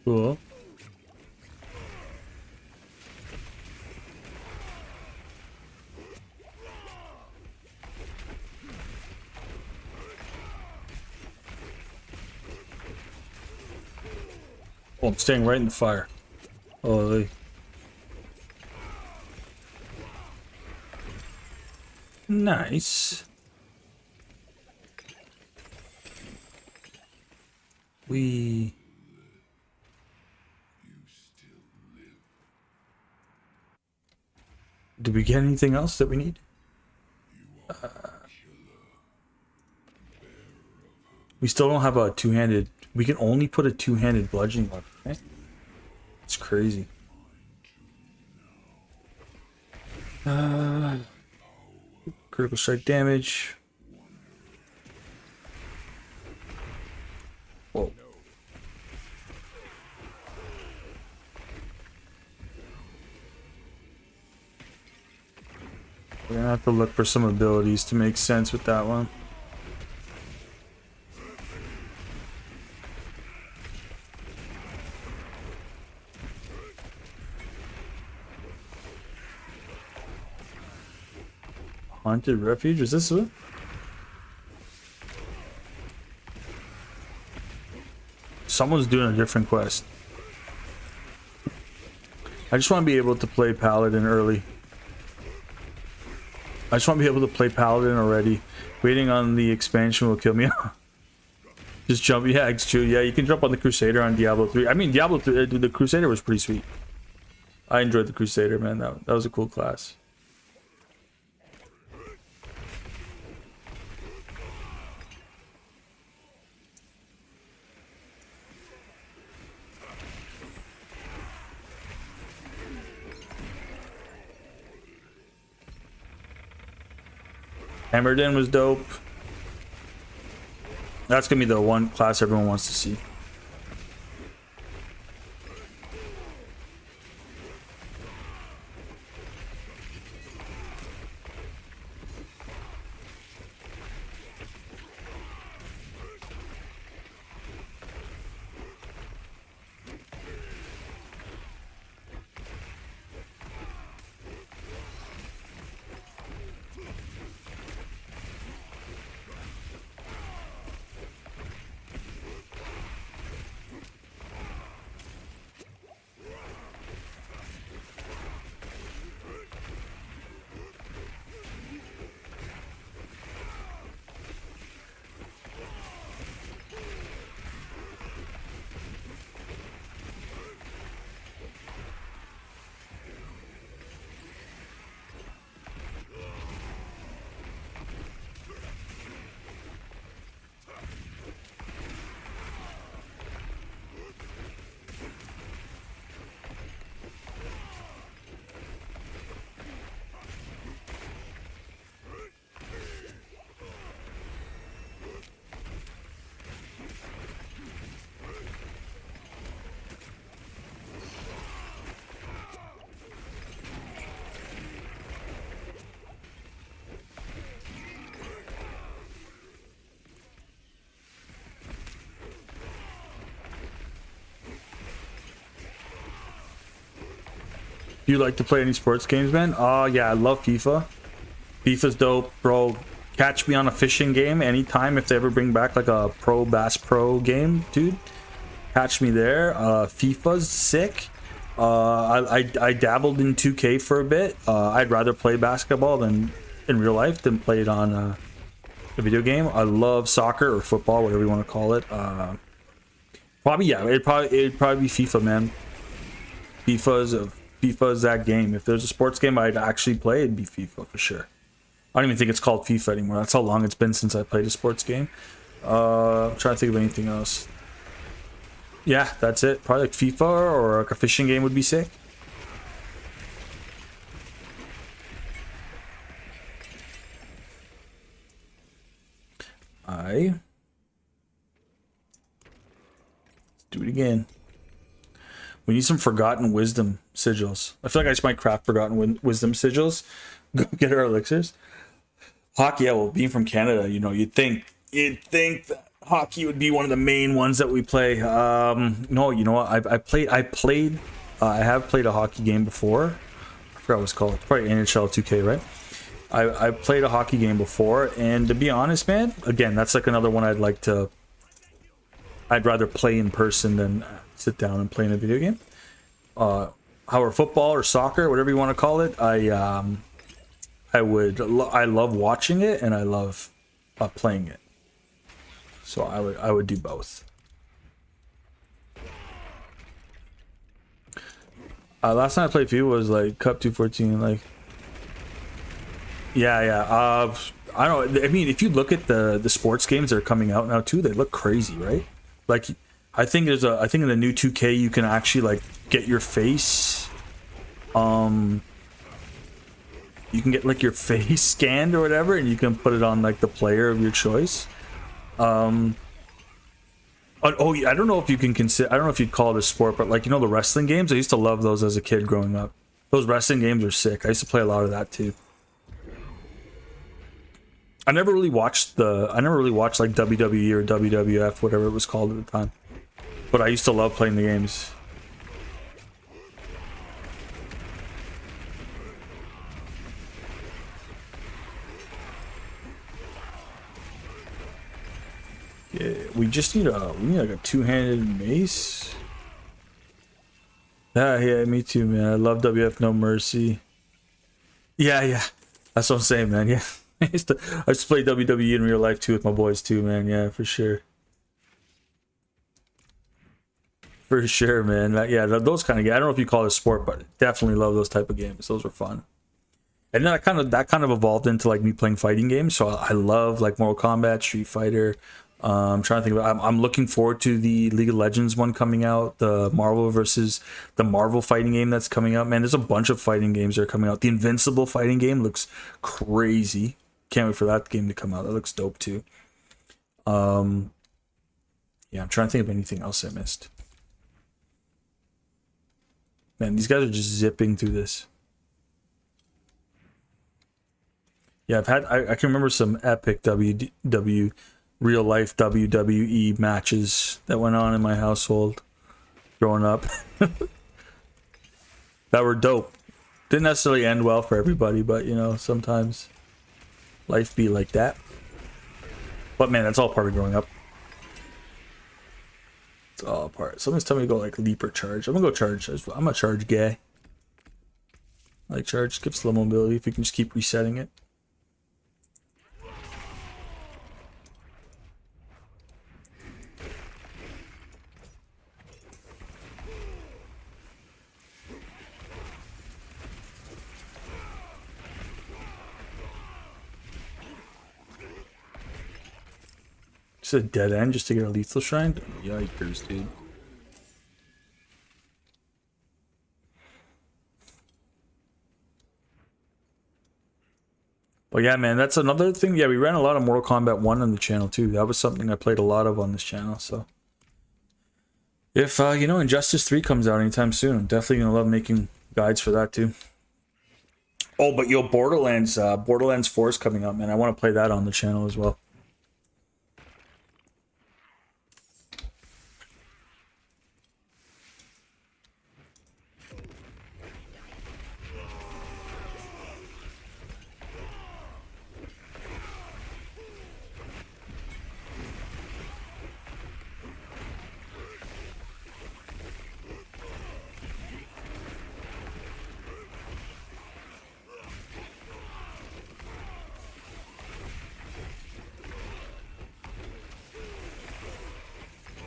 Cool. Oh, I'm staying right in the fire. Holy. Nice. Did we get anything else that we need? We still don't have a two-handed. We can only put a two-handed bludgeoning weapon. Right? It's crazy. Critical strike damage. Whoa. We're gonna have to look for some abilities to make sense with that one. Haunted Refuge, is this it? Someone's doing a different quest. I just want to be able to play Paladin early. I just want to be able to play Paladin already. Waiting on the expansion will kill me. Just jump. Yeah, it's true. Yeah, you can jump on the Crusader on Diablo 3. I mean, Diablo 3, the Crusader was pretty sweet. I enjoyed the Crusader, man. That was a cool class. Hammerden was dope. That's gonna be the one class everyone wants to see. Do you like to play any sports games, man? Oh, yeah, I love FIFA. FIFA's dope, bro. Catch me on a fishing game anytime if they ever bring back like a pro Bass Pro game, dude. Catch me there. FIFA's sick. I dabbled in 2K for a bit. I'd rather play basketball than in real life than play it on a video game. I love soccer or football, whatever you want to call it. Probably, yeah, it'd probably be FIFA, man. FIFA's that game. If there's a sports game I'd actually play, it'd be FIFA for sure. I don't even think it's called FIFA anymore. That's how long it's been since I played a sports game. I'm trying to think of anything else. Yeah, that's it. Probably like FIFA or like a fishing game would be sick. Let's do it again. We need some Forgotten Wisdom sigils. I feel like I just might craft Forgotten Wisdom sigils. Go get our elixirs. Hawk, yeah, well, being from Canada, you know, you'd think that Hockey would be one of the main ones that we play. No, you know what? I have played a hockey game before. I forgot what it's called. It's probably NHL 2K, right? I played a hockey game before, and to be honest, man, again, that's like another one I'd rather play in person than sit down and play in a video game. However, football or soccer, whatever you want to call it, I love watching it and I love playing it. So I would do both. Last time I played FIFA was like Cup 214, like yeah. I don't know. I mean, if you look at the sports games that are coming out now too, they look crazy, right? Like I think in the new 2K you can actually like get your face you can get like your face scanned or whatever, and you can put it on like the player of your choice. Oh yeah, I don't know if you can consider. I don't know if you'd call it a sport, but like, you know, the wrestling games. I used to love those as a kid growing up. Those wrestling games are sick. I used to play a lot of that too. I never really watched like WWE or WWF, whatever it was called at the time. But I used to love playing the games. Yeah, we need like a two-handed mace. Yeah, me too, man. I love WF No Mercy. Yeah. That's what I'm saying, man. Yeah. I used to play WWE in real life too with my boys too, man. Yeah, for sure. For sure, man. Yeah, those kind of games. I don't know if you call it a sport, but definitely love those type of games. Those were fun. And then that kind of evolved into like me playing fighting games. So I love like Mortal Kombat, Street Fighter. I'm trying to think about. I'm looking forward to the League of Legends one coming out. The Marvel versus the Marvel fighting game that's coming out. Man, there's a bunch of fighting games that are coming out. The Invincible fighting game looks crazy. Can't wait for that game to come out. That looks dope too. Yeah, I'm trying to think of anything else I missed. Man, these guys are just zipping through this. Yeah, I can remember some epic real life WWE matches that went on in my household growing up. That were dope. Didn't necessarily end well for everybody, but you know, sometimes life be like that. But man, that's all part of growing up. It's all part. Someone's telling me to go like leap or charge. I'm gonna go charge. I'm a charge guy. I like charge, skips slow mobility if you can just keep resetting it. Just a dead end just to get a lethal shrine? Yikers, dude. But yeah, man, that's another thing. Yeah, we ran a lot of Mortal Kombat 1 on the channel too. That was something I played a lot of on this channel, so. If, you know, Injustice 3 comes out anytime soon, I'm definitely going to love making guides for that too. Oh, but yo, Borderlands 4 is coming up, man. I want to play that on the channel as well.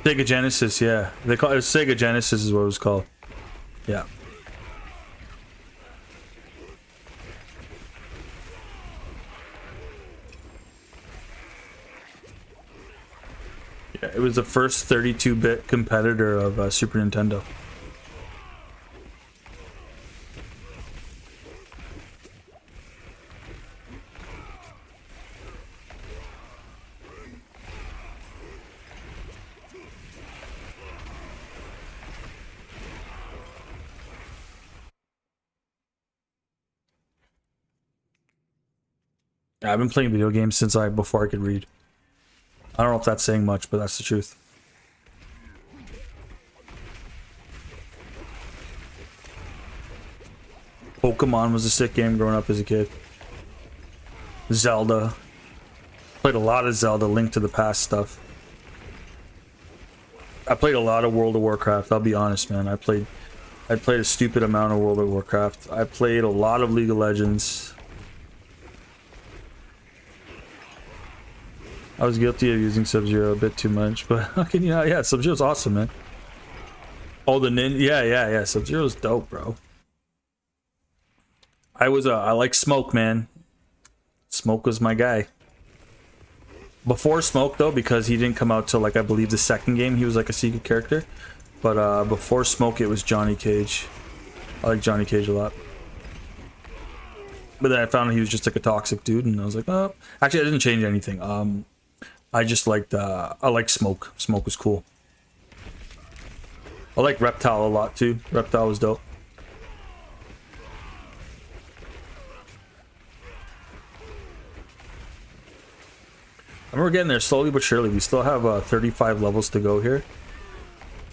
Sega Genesis, yeah. They call it Sega Genesis is what it was called. Yeah. Yeah, it was the first 32-bit competitor of Super Nintendo. I've been playing video games since before I could read. I don't know if that's saying much, but that's the truth. Pokemon was a sick game growing up as a kid. Zelda. Played a lot of Zelda, Link to the Past stuff. I played a lot of World of Warcraft, I'll be honest, man. I played a stupid amount of World of Warcraft. I played a lot of League of Legends. I was guilty of using Sub-Zero a bit too much, but yeah, Sub-Zero's awesome, man. Oh, the ninja, yeah. Sub-Zero's dope, bro. I like Smoke, man. Smoke was my guy. Before Smoke, though, because he didn't come out till, like, I believe the second game, he was like a secret character. But before Smoke, it was Johnny Cage. I like Johnny Cage a lot. But then I found out he was just like a toxic dude, and I was like, oh. Actually, I didn't change anything. I just liked, I like Smoke. Smoke was cool. I like Reptile a lot, too. Reptile was dope. And we're getting there slowly but surely. We still have 35 levels to go here.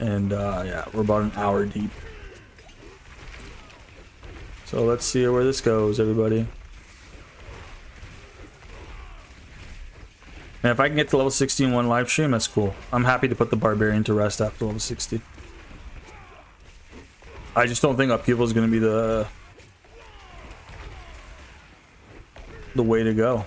And yeah, we're about an hour deep. So let's see where this goes, everybody. And if I can get to level 60 in one live stream, that's cool. I'm happy to put the Barbarian to rest after level 60. I just don't think upheaval is going to be the way to go.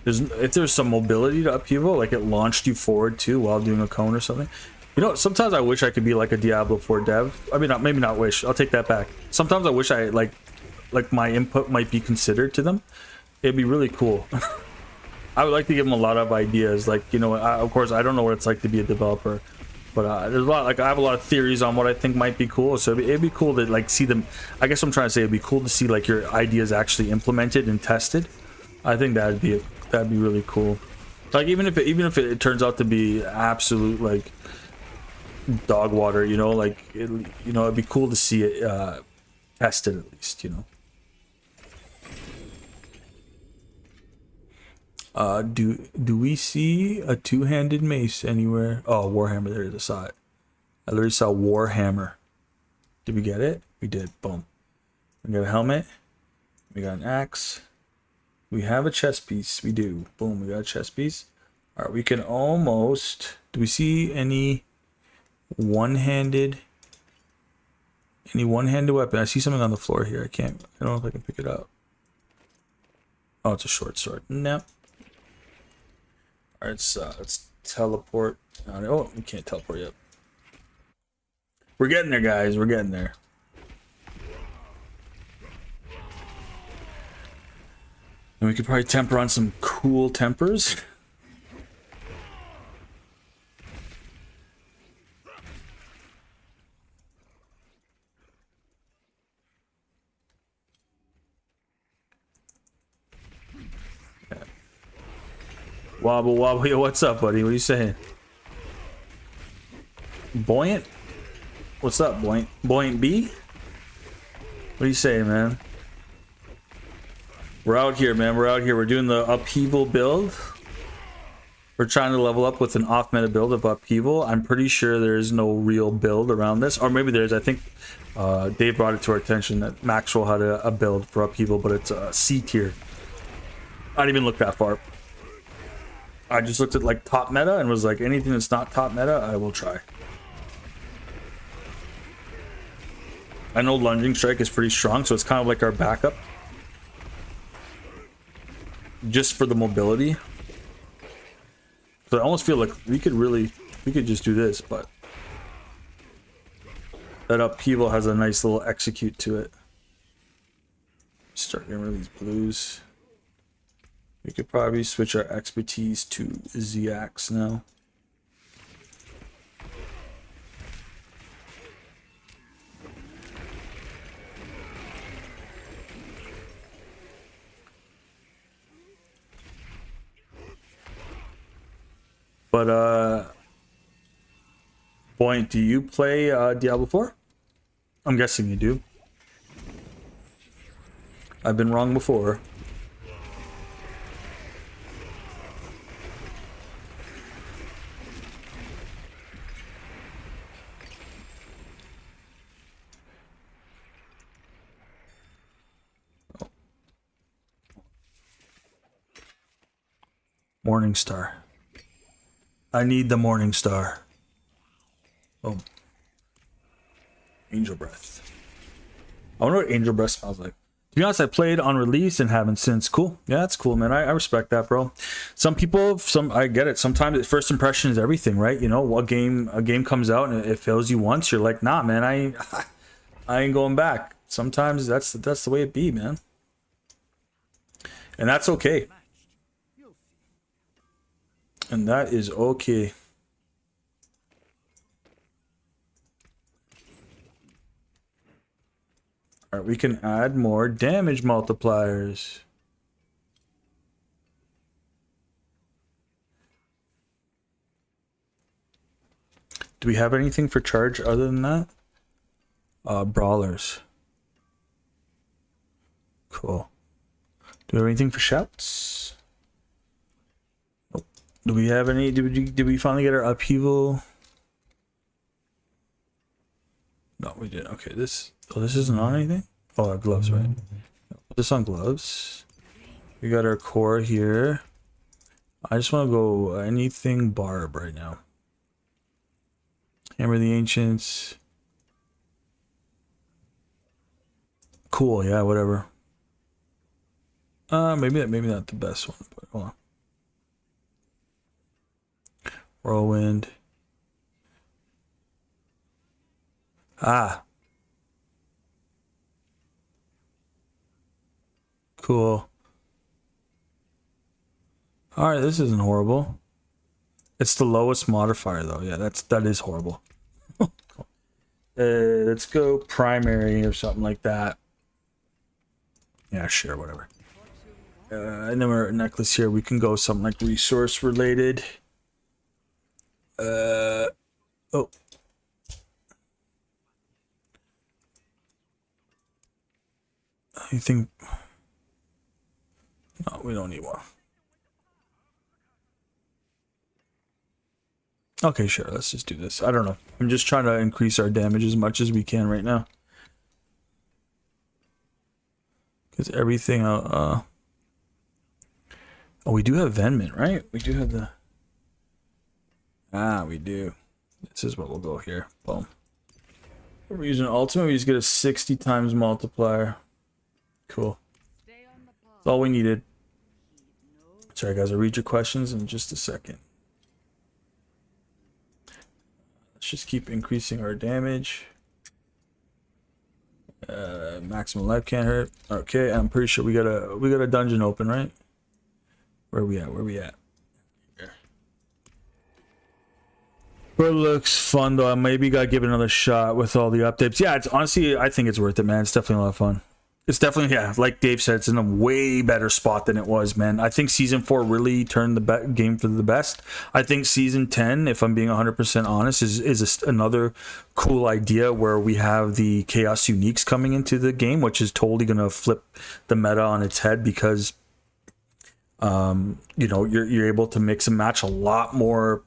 If there's some mobility to upheaval, like it launched you forward too while doing a cone or something. You know, sometimes I wish I could be like a Diablo 4 dev. I mean, maybe not wish. I'll take that back. Sometimes I wish I like my input might be considered to them. It'd be really cool. I would like to give them a lot of ideas. Like, you know, of course, I don't know what it's like to be a developer, but there's a lot. Like, I have a lot of theories on what I think might be cool. So it'd be cool to like see them. I guess I'm trying to say it'd be cool to see like your ideas actually implemented and tested. I think that'd be really cool. Like even if it turns out to be absolute like dog water, you know, like it'd be cool to see it tested at least, you know. Do we see a two-handed mace anywhere? Oh, Warhammer, there it is. I saw it. I literally saw Warhammer. Did we get it? We did. Boom. We got a helmet. We got an axe. We have a chest piece. We do. Boom, we got a chest piece. Alright, we can almost... Do we see any one-handed weapon? I see something on the floor here. I don't know if I can pick it up. Oh, it's a short sword. No. Alright, let's teleport. Oh, we can't teleport yet. We're getting there, guys. We're getting there. And we could probably temper on some cool tempers. Yeah. Wobble wobble, yo, what's up, buddy? What are you saying? Buoyant? What's up, Buoyant? Buoyant B? What are you saying, man? We're out here, man. We're out here. We're doing the upheaval build. We're trying to level up with an off-meta build of upheaval. I'm pretty sure there's no real build around this. Or maybe there's. I think Dave brought it to our attention that Maxwell had a build for upheaval, but it's a C tier. I didn't even look that far. I just looked at like top meta and was like, anything that's not top meta, I will try. I know lunging strike is pretty strong, so it's kind of like our backup. Just for the mobility. So I almost feel like we could just do this, but that upheaval has a nice little execute to it. Start getting rid of these blues. We could probably switch our expertise to ZX now. But Point, do you play Diablo 4? I'm guessing you do. I've been wrong before. Morning Star. I need the Morning Star. Oh. Angel Breath. I wonder what Angel Breath smells like. To be honest, I played on release and haven't since. Cool. Yeah, that's cool, man. I respect that, bro. Some people, I get it. Sometimes first impression is everything, right? You know, a game comes out and it fails you once, you're like, nah, man, I ain't going back. Sometimes that's the way it be, man. And that's okay. And that is okay. All right, we can add more damage multipliers. Do we have anything for charge other than that? Brawlers. Cool. Do we have anything for shouts? Nope. Do we have any? Did we finally get our upheaval? No, we did. Okay, this isn't on anything? Oh, our gloves, right? Put this on gloves. We got our core here. I just want to go anything barb right now. Hammer of the Ancients. Cool, yeah, whatever. Maybe not the best one, but hold on. Whirlwind. Ah. Cool. Alright, this isn't horrible. It's the lowest modifier though. Yeah, that is horrible. Cool. Let's go primary or something like that. Yeah, sure, whatever. And then we're necklace here. We can go something like resource related. Oh. Anything? No, we don't need one. Okay, sure. Let's just do this. I don't know. I'm just trying to increase our damage as much as we can right now. Because everything... Oh, we do have Venment, right? We do have the... Ah, we do. This is what we'll go here. Boom. We're using ultimate. We just get a 60 times multiplier. Cool. That's all we needed. Sorry, guys. I'll read your questions in just a second. Let's just keep increasing our damage. Maximum life can't hurt. Okay, I'm pretty sure we got a dungeon open, right? Where we at? Where we at? Here. But it looks fun though. I maybe gotta give it another shot with all the updates. Yeah, it's honestly, I think it's worth it, man. It's definitely a lot of fun. It's definitely, yeah, like Dave said, it's in a way better spot than it was, man. I think Season 4 really turned the game for the best. I think Season 10, if I'm being 100% honest, is another cool idea where we have the Chaos Uniques coming into the game, which is totally going to flip the meta on its head because, you know, you're able to mix and match a lot more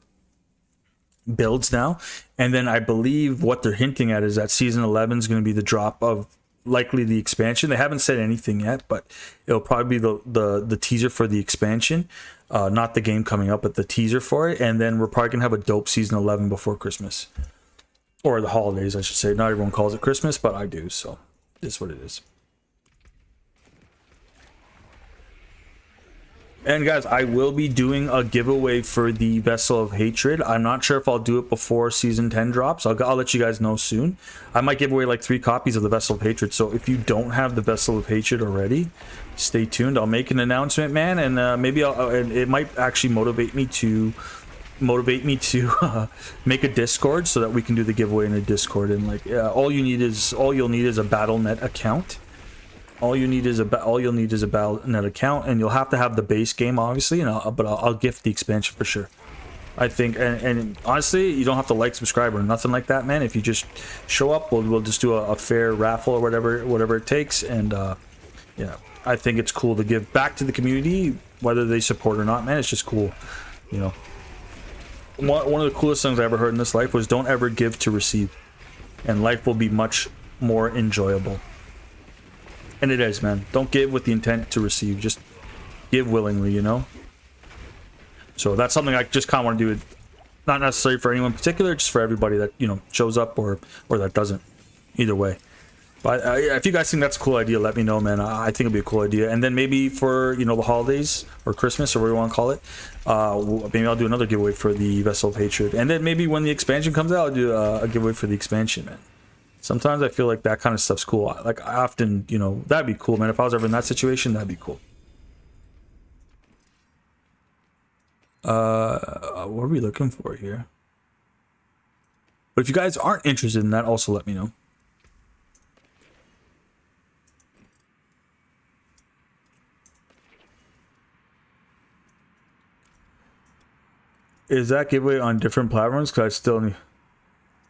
builds now. And then I believe what they're hinting at is that Season 11 is going to be the drop of likely the expansion. They haven't said anything yet, but it'll probably be the teaser for the expansion, not the game coming up, but the teaser for it. And then we're probably gonna have a dope Season 11 before Christmas, or the holidays, I should say. Not everyone calls it Christmas, but I do, so it's what it is. And guys, I will be doing a giveaway for the Vessel of Hatred. I'm not sure if I'll do it before Season 10 drops. I'll let you guys know soon. I might give away like 3 copies of the Vessel of Hatred. So if you don't have the Vessel of Hatred already, stay tuned. I'll make an announcement, man, and maybe it might actually motivate me to make a Discord so that we can do the giveaway in a Discord. And like, all you'll need is a BattleNet account. All you'll need is a BattleNet account, and you'll have to have the base game, obviously. But I'll gift the expansion for sure. I think, and honestly, you don't have to like, subscribe, or nothing like that, man. If you just show up, we'll just do a fair raffle or whatever it takes. And yeah, I think it's cool to give back to the community, whether they support or not, man. It's just cool, you know. One of the coolest things I ever heard in this life was don't ever give to receive, and life will be much more enjoyable. And it is, man. Don't give with the intent to receive. Just give willingly, you know? So that's something I just kind of want to do. Not necessarily for anyone in particular, just for everybody that, you know, shows up or that doesn't. Either way. But if you guys think that's a cool idea, let me know, man. I think it'd be a cool idea. And then maybe for, you know, the holidays or Christmas or whatever you want to call it, maybe I'll do another giveaway for the Vessel of Hatred. And then maybe when the expansion comes out, I'll do a giveaway for the expansion, man. Sometimes I feel like that kind of stuff's cool. Like, I often, you know, that'd be cool, man. If I was ever in that situation, that'd be cool. What are we looking for here? But if you guys aren't interested in that, also let me know. Is that giveaway on different platforms? Because I still need.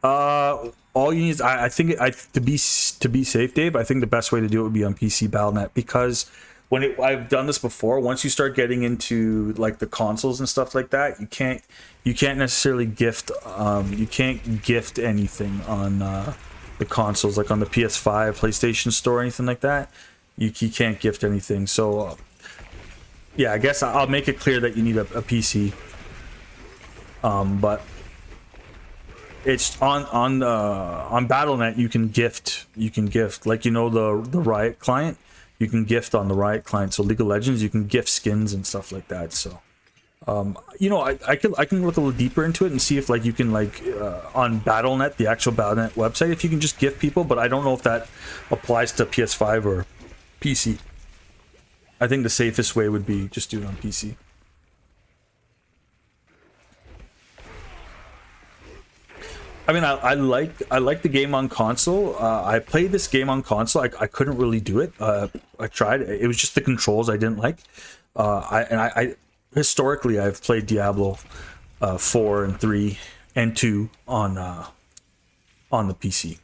All you need is I think to be safe, Dave. I think the best way to do it would be on PC Battle.net, because I've done this before. Once you start getting into like the consoles and stuff like that, you can't necessarily gift. You can't gift anything on the consoles, like on the PS5, PlayStation Store, anything like that. You can't gift anything. So yeah, I guess I'll make it clear that you need a PC. But it's on Battle.net. You can gift, like, you know, the Riot client. You can gift on the Riot client. So League of Legends, you can gift skins and stuff like that. So, you know, I can look a little deeper into it and see if, like, you can, like, on Battle.net, the actual Battle.net website, if you can just gift people. But I don't know if that applies to PS5 or PC. I think the safest way would be just do it on PC. I mean, I like the game on console. I played this game on console. I couldn't really do it. I tried. It was just the controls I didn't like. I historically I've played Diablo 4 and 3 and 2 on the PC.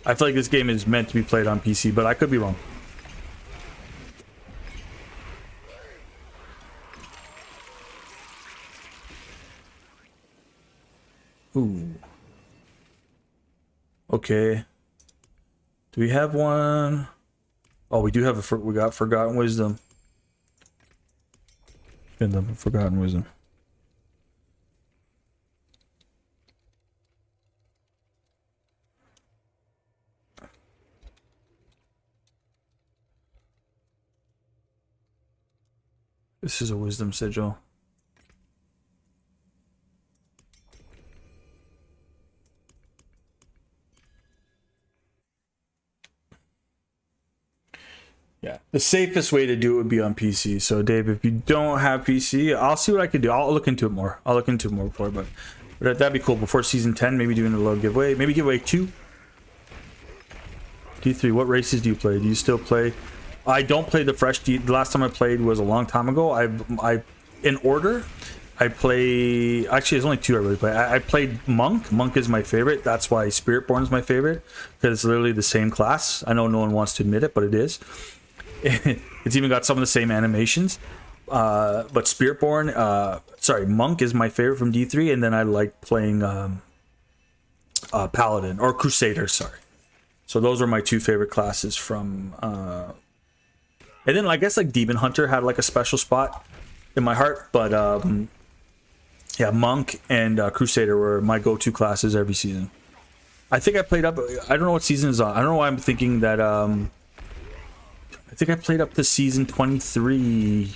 I feel like this game is meant to be played on PC, but I could be wrong. Ooh. Okay. Do we have one? Oh, we do have we got Forgotten Wisdom. Forgotten Wisdom. This is a Wisdom sigil. Yeah, the safest way to do it would be on PC. So, Dave, if you don't have PC, I'll see what I can do. I'll look into it more. Before, but that'd be cool. Before season 10, maybe doing a little giveaway. Maybe giveaway 2. D3, what races do you play? Do you still play? I don't play the fresh D. The last time I played was a long time ago. In order, I play. Actually, there's only 2 I really play. I played Monk. Monk is my favorite. That's why Spiritborn is my favorite, because it's literally the same class. I know no one wants to admit it, but it is. It's even got some of the same animations. But Spiritborn, Monk is my favorite from D3, and then I like playing Paladin or Crusader. Sorry. So those are my 2 favorite classes from. And then I guess like Demon Hunter had like a special spot in my heart, but yeah, Monk and Crusader were my go-to classes every season. I think I played up. I don't know what season is on. I don't know why I'm thinking that. I think I played up to season 23.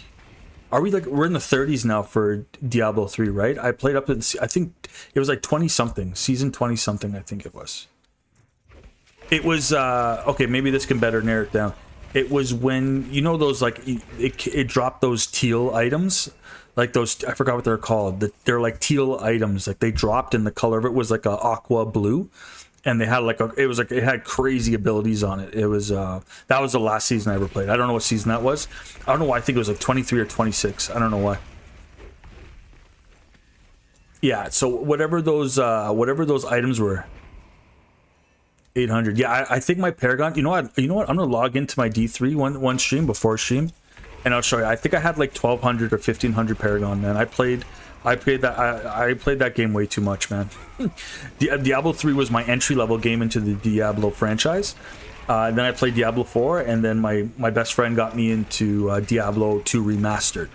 Are we like we're in the 30s now for Diablo 3, right? I played up to I think it was like 20 something, season 20 something. I think it was. It was okay. Maybe this can better narrow it down. It was when, you know, those like it dropped those teal items, like those, I forgot what they're called. They're like teal items. Like they dropped, and the color of it was like a aqua blue, and they had like it had crazy abilities on it. It was that was the last season I ever played. I don't know what season that was. I don't know why. I think it was like 23 or 26. I don't know why. Yeah. So whatever those items were. 800. Yeah, I think my Paragon. You know what? I'm gonna log into my D3 one stream before stream, and I'll show you. I think I had like 1200 or 1500 Paragon. Man, I played that game way too much, man. Diablo 3 was my entry level game into the Diablo franchise. Then I played Diablo 4, and then my best friend got me into Diablo 2 Remastered.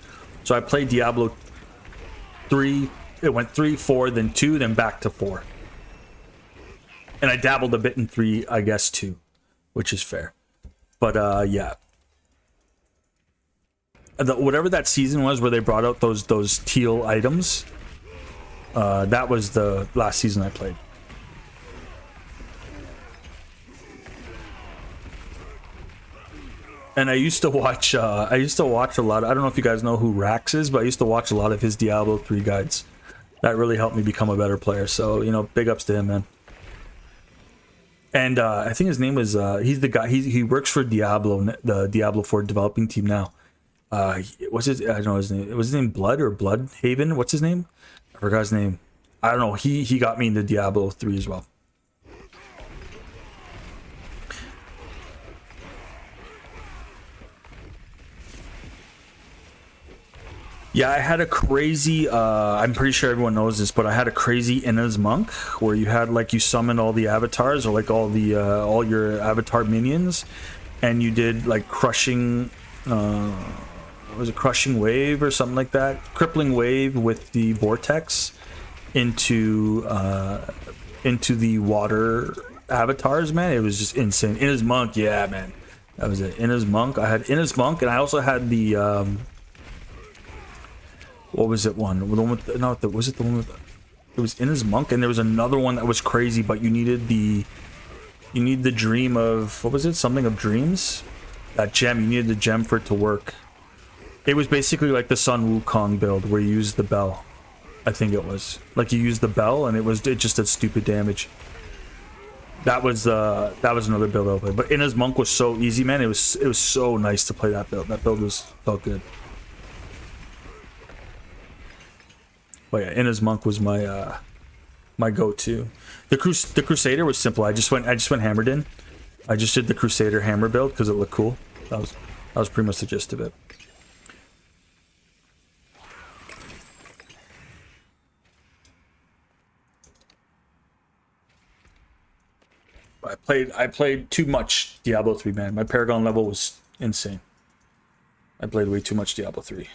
So I played Diablo 3. It went 3, 4, then 2, then back to 4. And I dabbled a bit in 3, I guess, too, which is fair. But yeah. Whatever that season was where they brought out those teal items, that was the last season I played. And I used to watch a lot of, I don't know if you guys know who Rax is, but I used to watch a lot of his Diablo 3 guides. That really helped me become a better player. So, you know, big ups to him, man. And I think his name was, he's the guy, he works for Diablo, the Diablo 4 developing team now. What's his, I don't know his name. Was his name Blood or Bloodhaven? What's his name? I forgot his name. I don't know. He got me into Diablo 3 as well. Yeah, I had a crazy, I'm pretty sure everyone knows this, but I had a crazy Inna's Monk where you had, like, you summoned all the avatars, or like all your avatar minions, and you did like crushing, was it crushing wave or something like that? Crippling wave with the vortex into the water avatars, man. It was just insane. Inna's Monk, yeah, man. That was it. Inna's Monk. I had Inna's Monk, and I also had the, what was it one? The one with was it the one with, it was Inna's Monk, and there was another one that was crazy, but you needed the dream of, what was it? Something of dreams? That gem, you needed the gem for it to work. It was basically like the Sun Wukong build where you used the bell. I think it was. Like you used the bell and it just did stupid damage. That was another build I played. But Inna's Monk was so easy, man. It was so nice to play that build. That build felt good. But yeah, Inna's Monk was my my go-to. The Crusader was simple. I just went hammered in. I just did the Crusader hammer build because it looked cool. That was pretty much the gist of it. I played too much Diablo 3, man. My Paragon level was insane. I played way too much Diablo 3.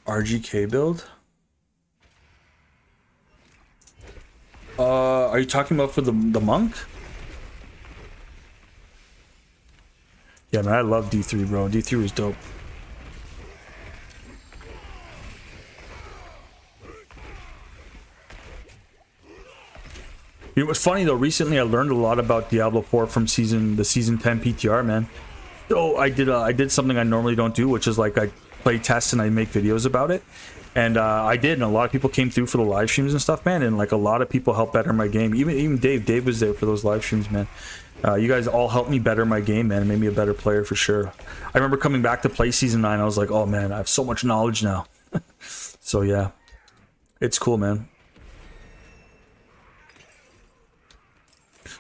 RGK build? Are you talking about for the monk? Yeah, man, I love D3, bro. D3 was dope. It was funny though. Recently, I learned a lot about Diablo 4 from the season 10 PTR, man. So I did something I normally don't do, which is like I play tests and I make videos about it. And I did, and a lot of people came through for the live streams and stuff, man. And like a lot of people helped better my game. Even Dave was there for those live streams, man. You guys all helped me better my game, man. It made me a better player for sure. I remember coming back to play season 9. I was like, oh man, I have so much knowledge now. So yeah, it's cool, man.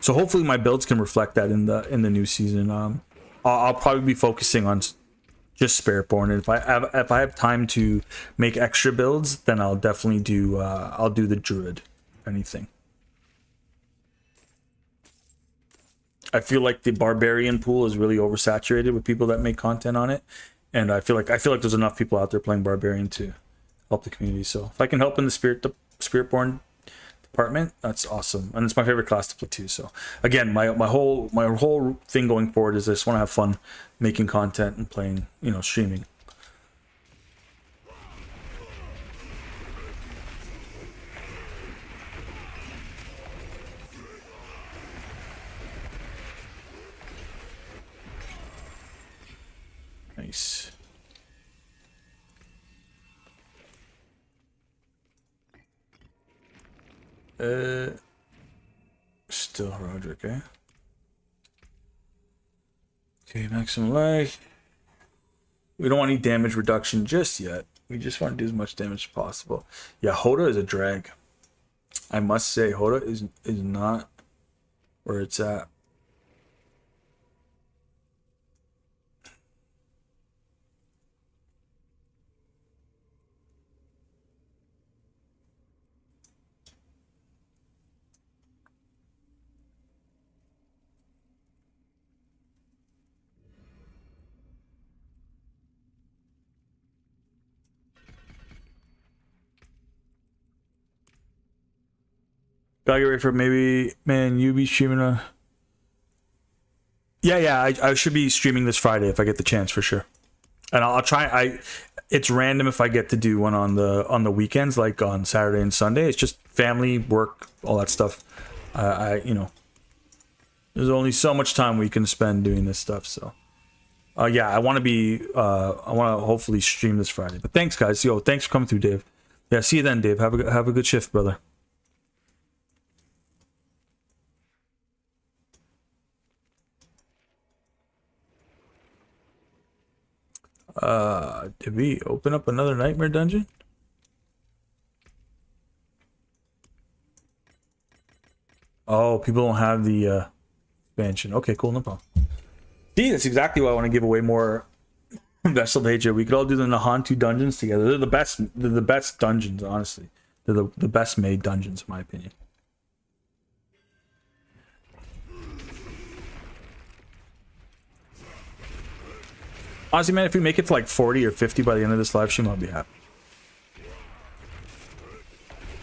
So hopefully my builds can reflect that in the new season. I'll probably be focusing on just Spiritborn, and if I have time to make extra builds, then I'll definitely do I'll do the Druid. Anything. I feel like the Barbarian pool is really oversaturated with people that make content on it, and I feel like there's enough people out there playing Barbarian to help the community. So if I can help in the Spiritborn department, that's awesome, and it's my favorite class to play too. So again, my whole thing going forward is I just want to have fun making content and playing, you know, streaming. Nice. Still Roderick, eh? Okay, maximum life. We don't want any damage reduction just yet. We just want to do as much damage as possible. Yeah, Hoda is a drag. I must say, Hoda is not where it's at. Gotta get ready for maybe, man, you be streaming a... Yeah, I should be streaming this Friday if I get the chance for sure. And I'll try, it's random if I get to do one on the weekends, like on Saturday and Sunday. It's just family, work, all that stuff. You know, there's only so much time we can spend doing this stuff, so. Yeah, I want to hopefully stream this Friday. But thanks, guys. Yo, thanks for coming through, Dave. Yeah, see you then, Dave. Have a good shift, brother. Did we open up another nightmare dungeon? Oh, people don't have the expansion. Okay, cool, no problem. See, that's exactly why I want to give away more Vessel of Hatred. We could all do the Nahantu dungeons together. They're the best. They're the best dungeons, honestly. They're the best made dungeons, in my opinion. Honestly, man, if we make it to like 40 or 50 by the end of this live stream, I'll be happy.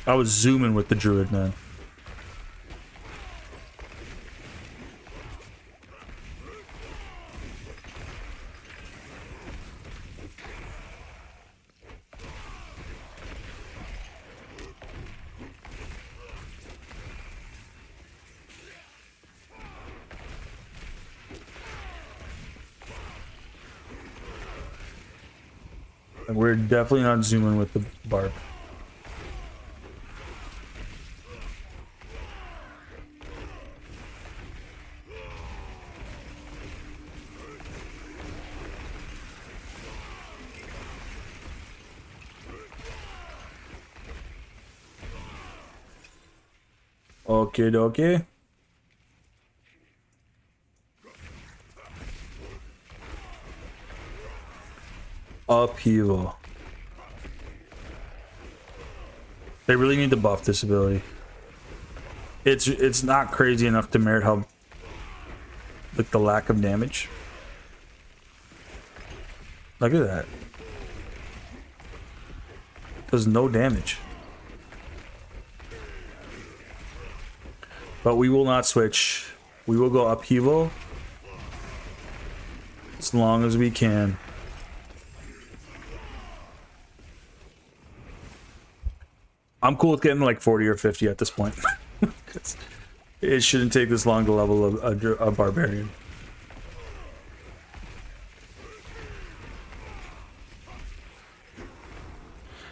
I was zooming with the Druid, man. We're definitely not zooming with the barb. Okay, okay. Upheaval. They really need to buff this ability. It's not crazy enough to merit how, like, the lack of damage. Look at that. Does no damage. But we will not switch. We will go upheaval as long as we can. I'm cool with getting like 40 or 50 at this point. It shouldn't take this long to level a Barbarian.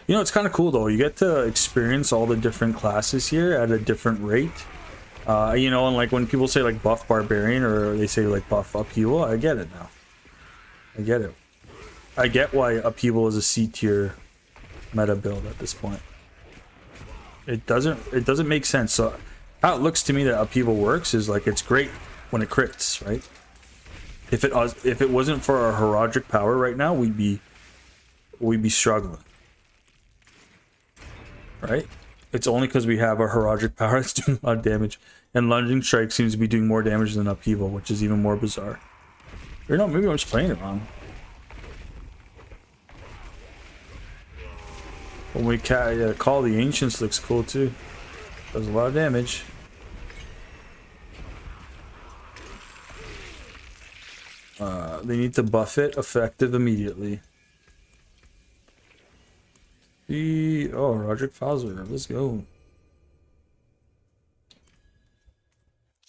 You know, it's kind of cool though. You get to experience all the different classes here at a different rate. You know, and like when people say like buff Barbarian or they say like buff Upheaval, I get it now. I get it. I get why Upheaval is a C tier meta build at this point. It doesn't make sense. So how it looks to me that Upheaval works is like it's great when it crits, right? If it wasn't for our Heraldric power right now, we'd be struggling. Right? It's only because we have our Heraldric power that's doing a lot of damage. And Lunging Strike seems to be doing more damage than Upheaval, which is even more bizarre. Or no, maybe I'm just playing it wrong. When we call the Ancients looks cool too. Does a lot of damage. They need to buff it effective immediately. Oh, Roderick Fowler, let's go.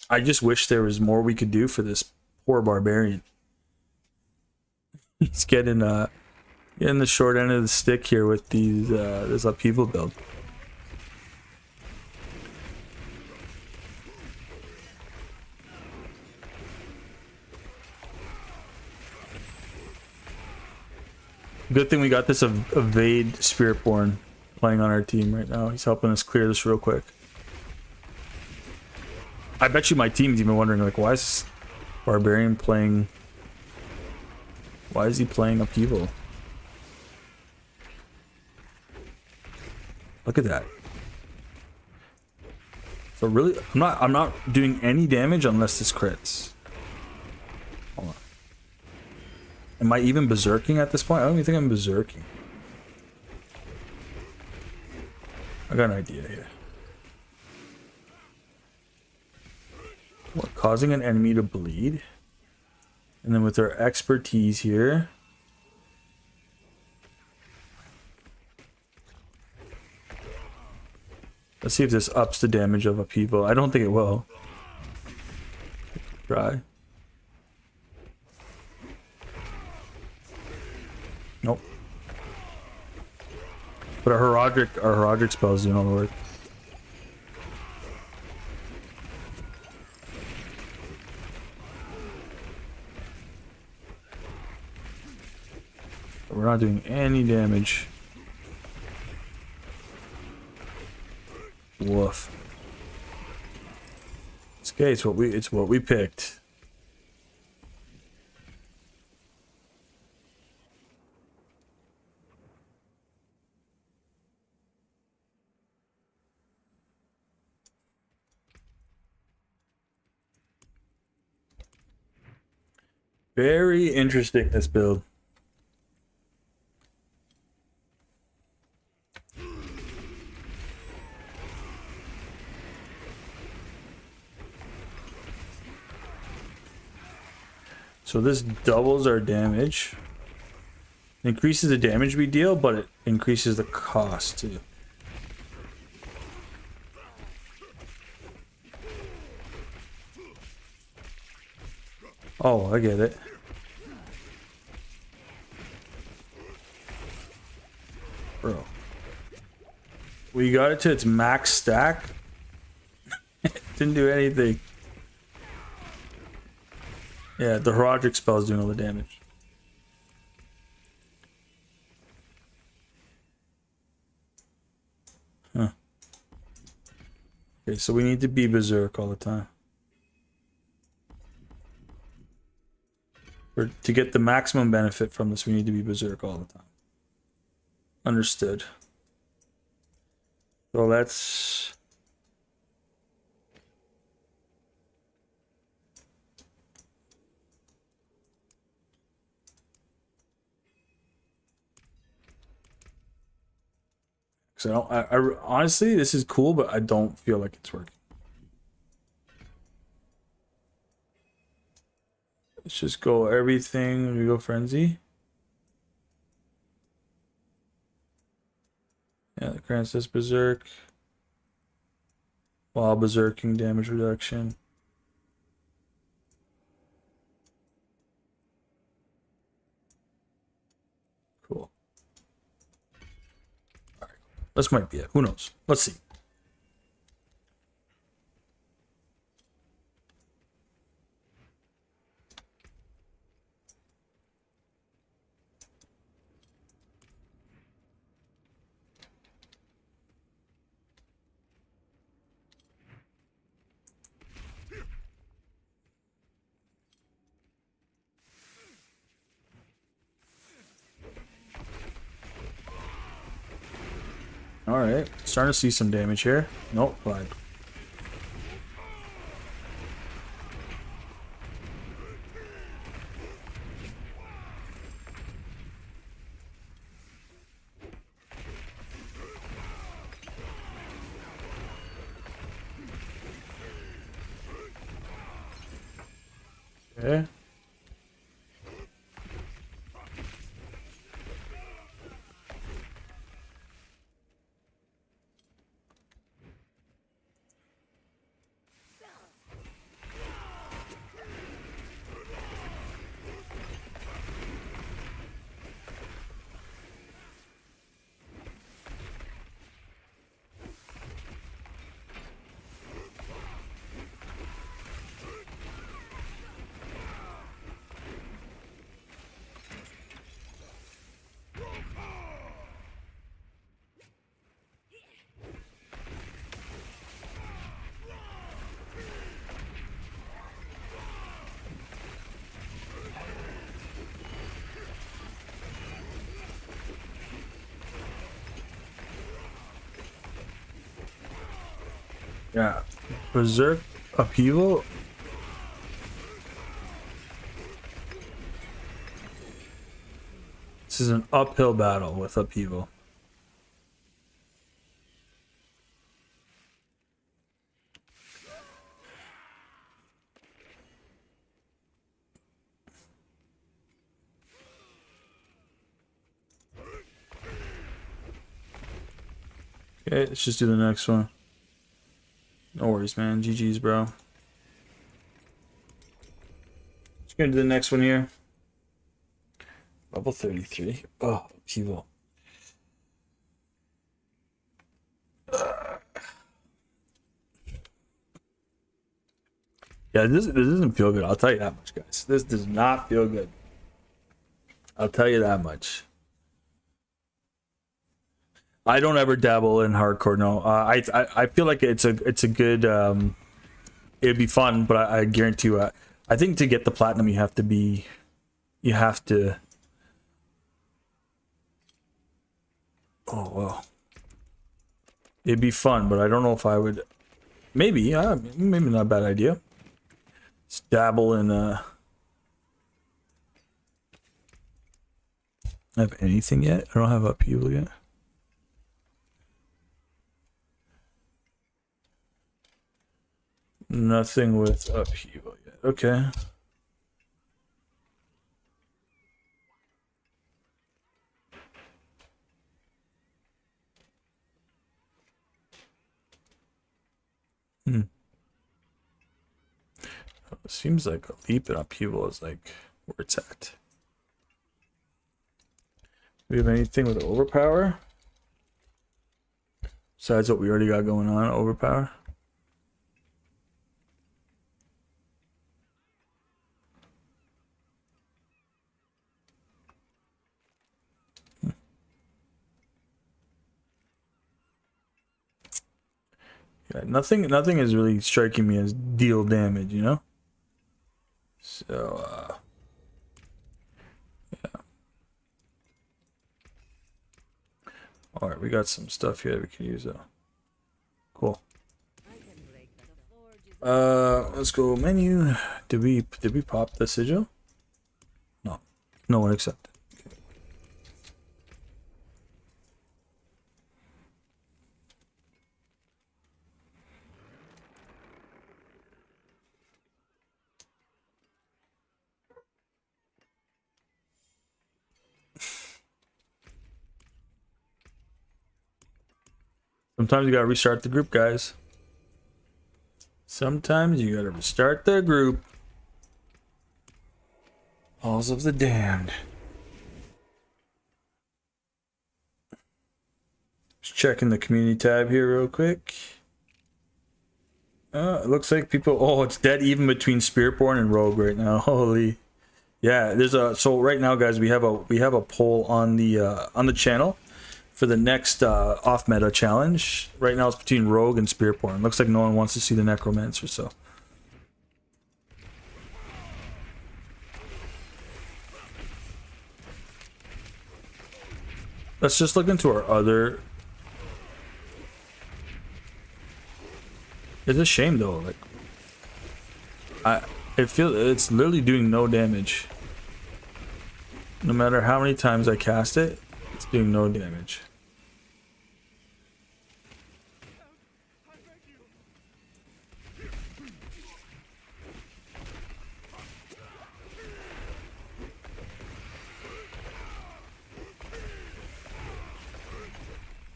I just wish there was more we could do for this poor Barbarian. He's getting the short end of the stick here with these this Upheaval build. Good thing we got this evade Spiritborn playing on our team right now. He's helping us clear this real quick. I bet you my team's even wondering, like, why is Barbarian playing... Why is he playing Upheaval? Look at that. So really, I'm not doing any damage unless this crits. Hold on. Am I even berserking at this point? I don't even think I'm berserking. I got an idea here. We're causing an enemy to bleed. And then with our expertise here, let's see if this ups the damage of upheaval. I don't think it will. Try. Nope. But our heraldic spell's doing all the work. We're not doing any damage. Woof. It's okay, it's what we picked. Very interesting, this build. So this doubles our damage. It increases the damage we deal, but it increases the cost too. Oh, I get it. Bro. We got it to its max stack. It didn't do anything. Yeah, the heraldic spell is doing all the damage. Huh. Okay, so we need to be berserk all the time. To get the maximum benefit from this, we need to be berserk all the time. Understood. So let's... So I honestly, this is cool, but I don't feel like it's working. Let's just go everything. We go frenzy. Yeah, the grants us berserk while berserking damage reduction. Cool. All right, this might be it. Who knows? Let's see. All right, starting to see some damage here. Nope, fine. Okay. Yeah, berserk upheaval. This is an uphill battle with upheaval. Okay, let's just do the next one. No worries, man. GG's, bro. Just gonna do the next one here. Level 33. Oh, evil. Yeah, this doesn't feel good. I'll tell you that much, guys. This does not feel good. I'll tell you that much. I don't ever dabble in hardcore. No, I feel like it's a good. It'd be fun, but I guarantee you, I think to get the platinum, you have to. Oh well, it'd be fun, but I don't know if I would. Maybe, maybe not a bad idea. Let's dabble in. Have anything yet? I don't have upheaval yet. Nothing with upheaval yet. Okay. It seems like a leap and upheaval is like where it's at. Do we have anything with overpower? Besides what we already got going on, overpower. Yeah, nothing is really striking me as deal damage, you know? So, yeah. Alright, we got some stuff here that we can use though. Cool. Let's go menu. Did we pop the sigil? No. No one accepted. Sometimes you gotta restart the group, guys. Sometimes you gotta restart the group. Halls of the Damned. Just checking the community tab here real quick. It looks like people. Oh, it's dead even between Spiritborn and Rogue right now. Holy, yeah. There's a so right now, guys. We have a poll on the channel for the next off meta challenge. Right now, it's between Rogue and Spiritborn. Looks like no one wants to see the Necromancer. So. Let's just look into our other. It's a shame though. Like, it's literally doing no damage. No matter how many times I cast it, it's doing no damage.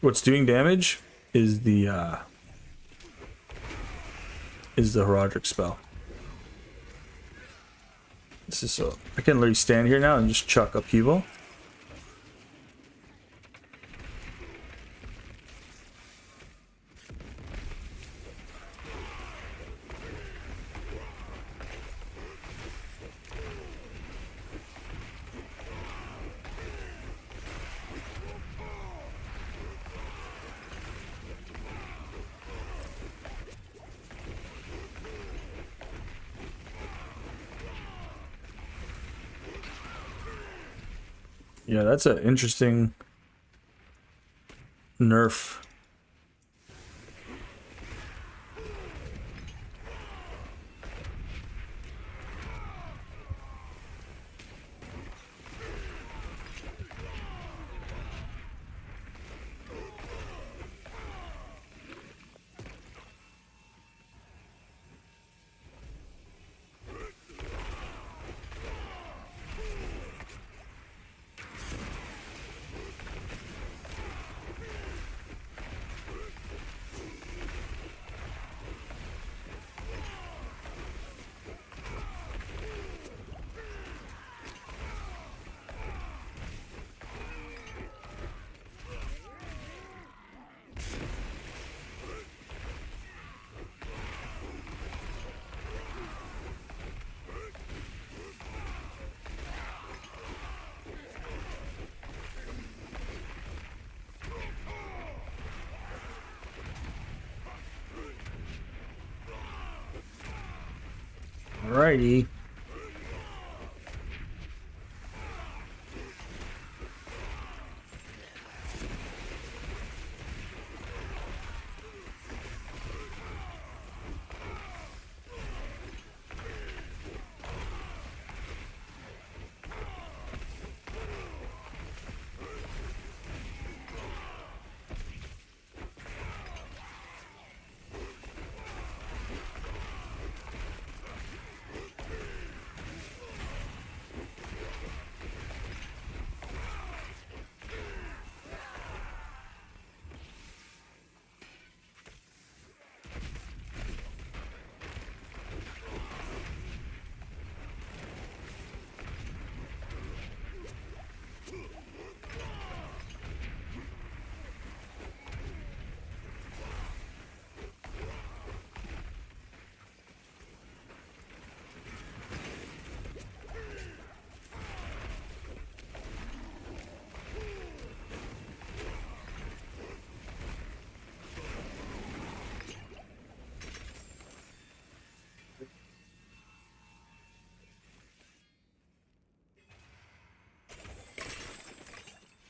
What's doing damage is the Heraldric spell. This is so I can literally stand here now and just chuck upheaval. Yeah, that's an interesting nerf. Alrighty.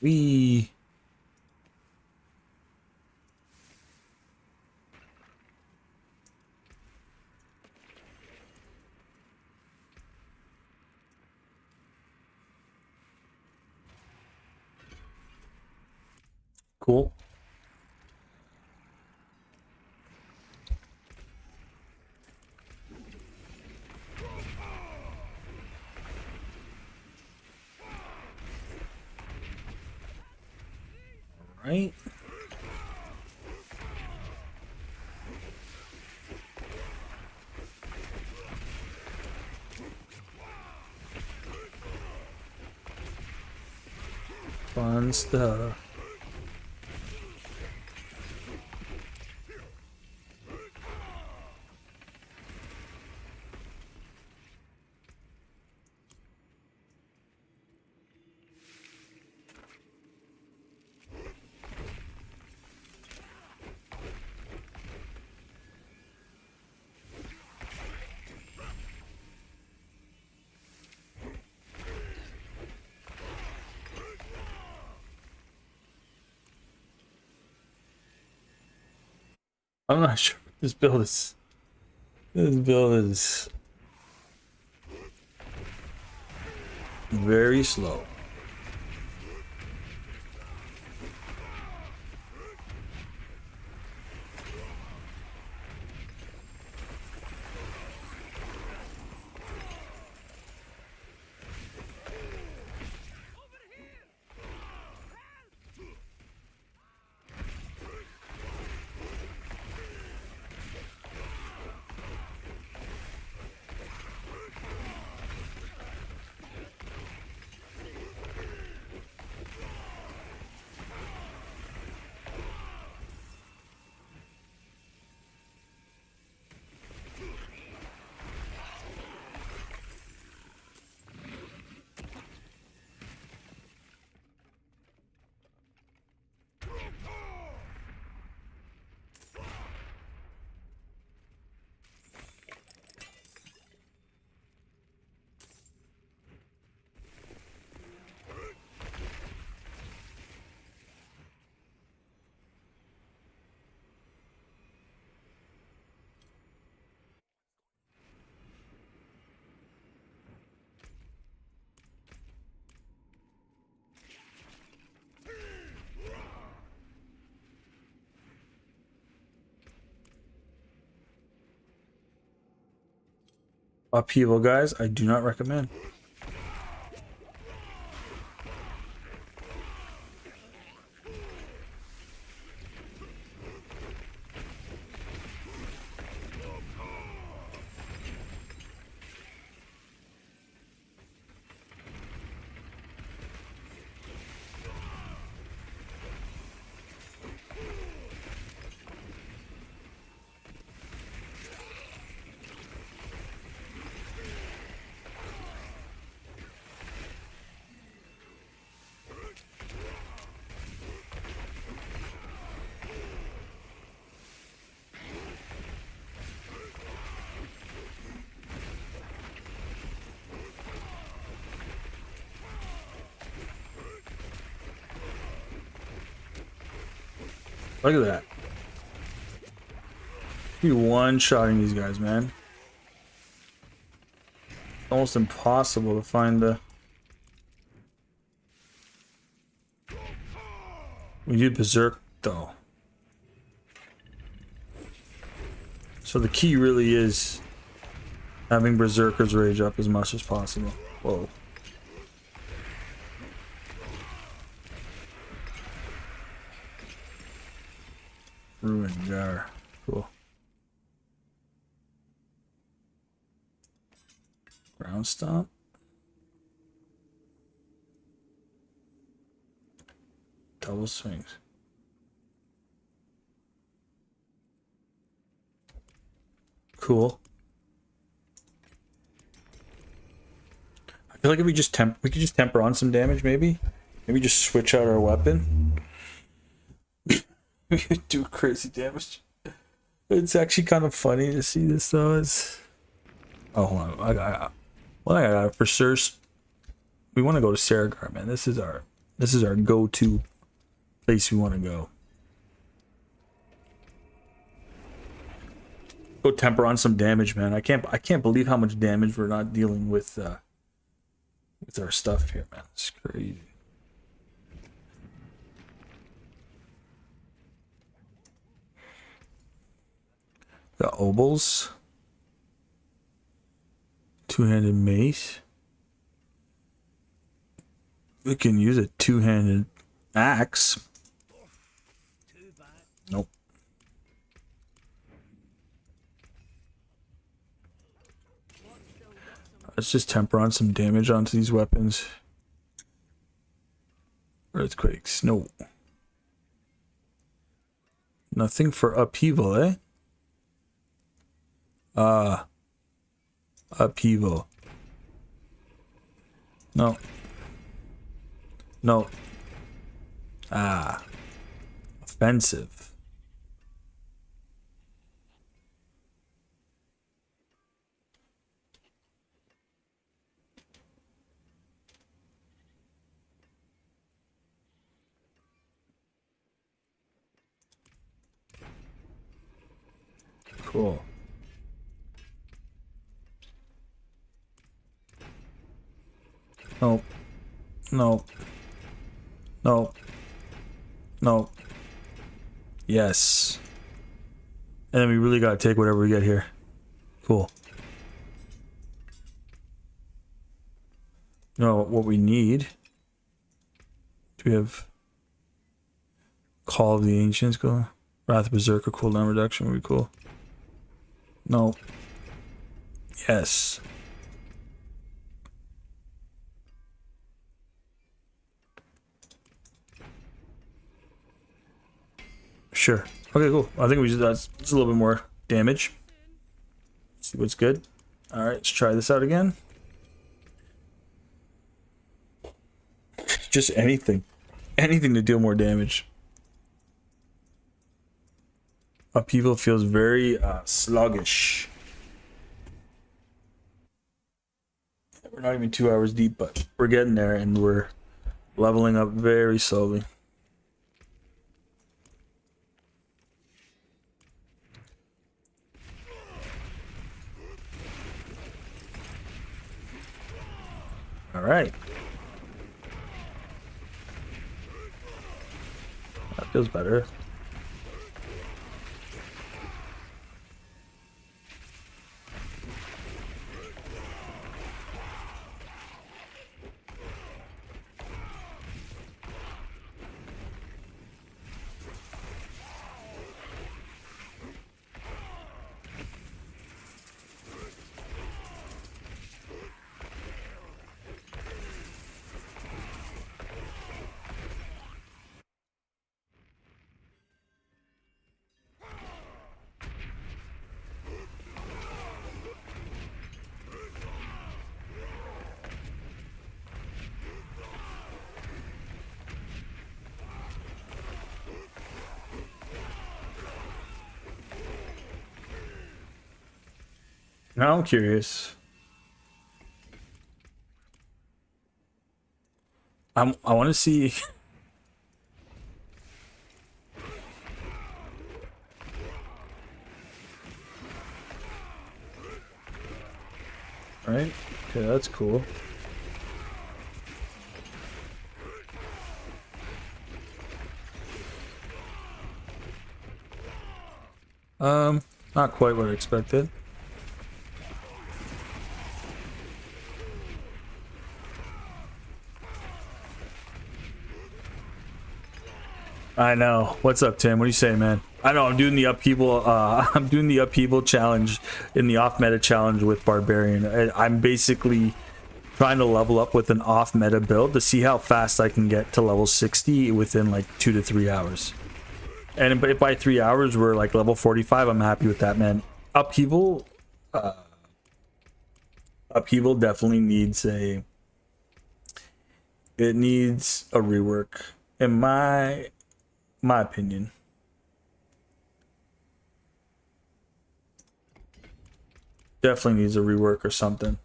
We cool. Right. Fun stuff. I'm not sure what this build is. This build is very slow. Upheaval, guys, I do not recommend. Look at that. Be one-shotting these guys, man. Almost impossible to find the... We need Berserk, though. So the key really is having Berserker's Rage up as much as possible. Whoa. Ruin Jar. Cool. Ground Stomp. Double swings. Cool. I feel like if we just we could just temper on some damage, maybe just switch out our weapon. We could do crazy damage. It's actually kind of funny to see this though. Oh, hold on. I got for sure. We want to go to Saragar, man. This is our go-to place we want to go. Go temper on some damage, man. I can't believe how much damage we're not dealing with our stuff here, man. It's crazy. The Obols. Two-handed mace. We can use a two-handed axe. Nope. Let's just temper on some damage onto these weapons. Earthquakes, no. Nothing for upheaval, eh? Upheaval. No. No. Offensive. Cool. Nope. Nope. Nope. Nope. Yes. And then we really gotta take whatever we get here. Cool. You know what we need? Do we have Call of the Ancients? Cool. Wrath of Berserker cooldown reduction would be cool. No. Yes. Sure. Okay, cool. I think we just that's a little bit more damage. See what's good. All right, let's try this out again. Just anything to deal more damage. Upheaval feels very sluggish. We're not even 2 hours deep, but we're getting there and we're leveling up very slowly. All right. That feels better. Now I'm curious. I want to see. right? Okay, that's cool. Not quite what I expected. I know. What's up, Tim? What do you say, man? I know I'm doing the upheaval. I'm doing the upheaval challenge in the off-meta challenge with Barbarian. I'm basically trying to level up with an off-meta build to see how fast I can get to level 60 within like 2 to 3 hours. And if by 3 hours we're like level 45, I'm happy with that, man. Upheaval, upheaval definitely needs a. It needs a rework, in my opinion. Definitely needs a rework or something.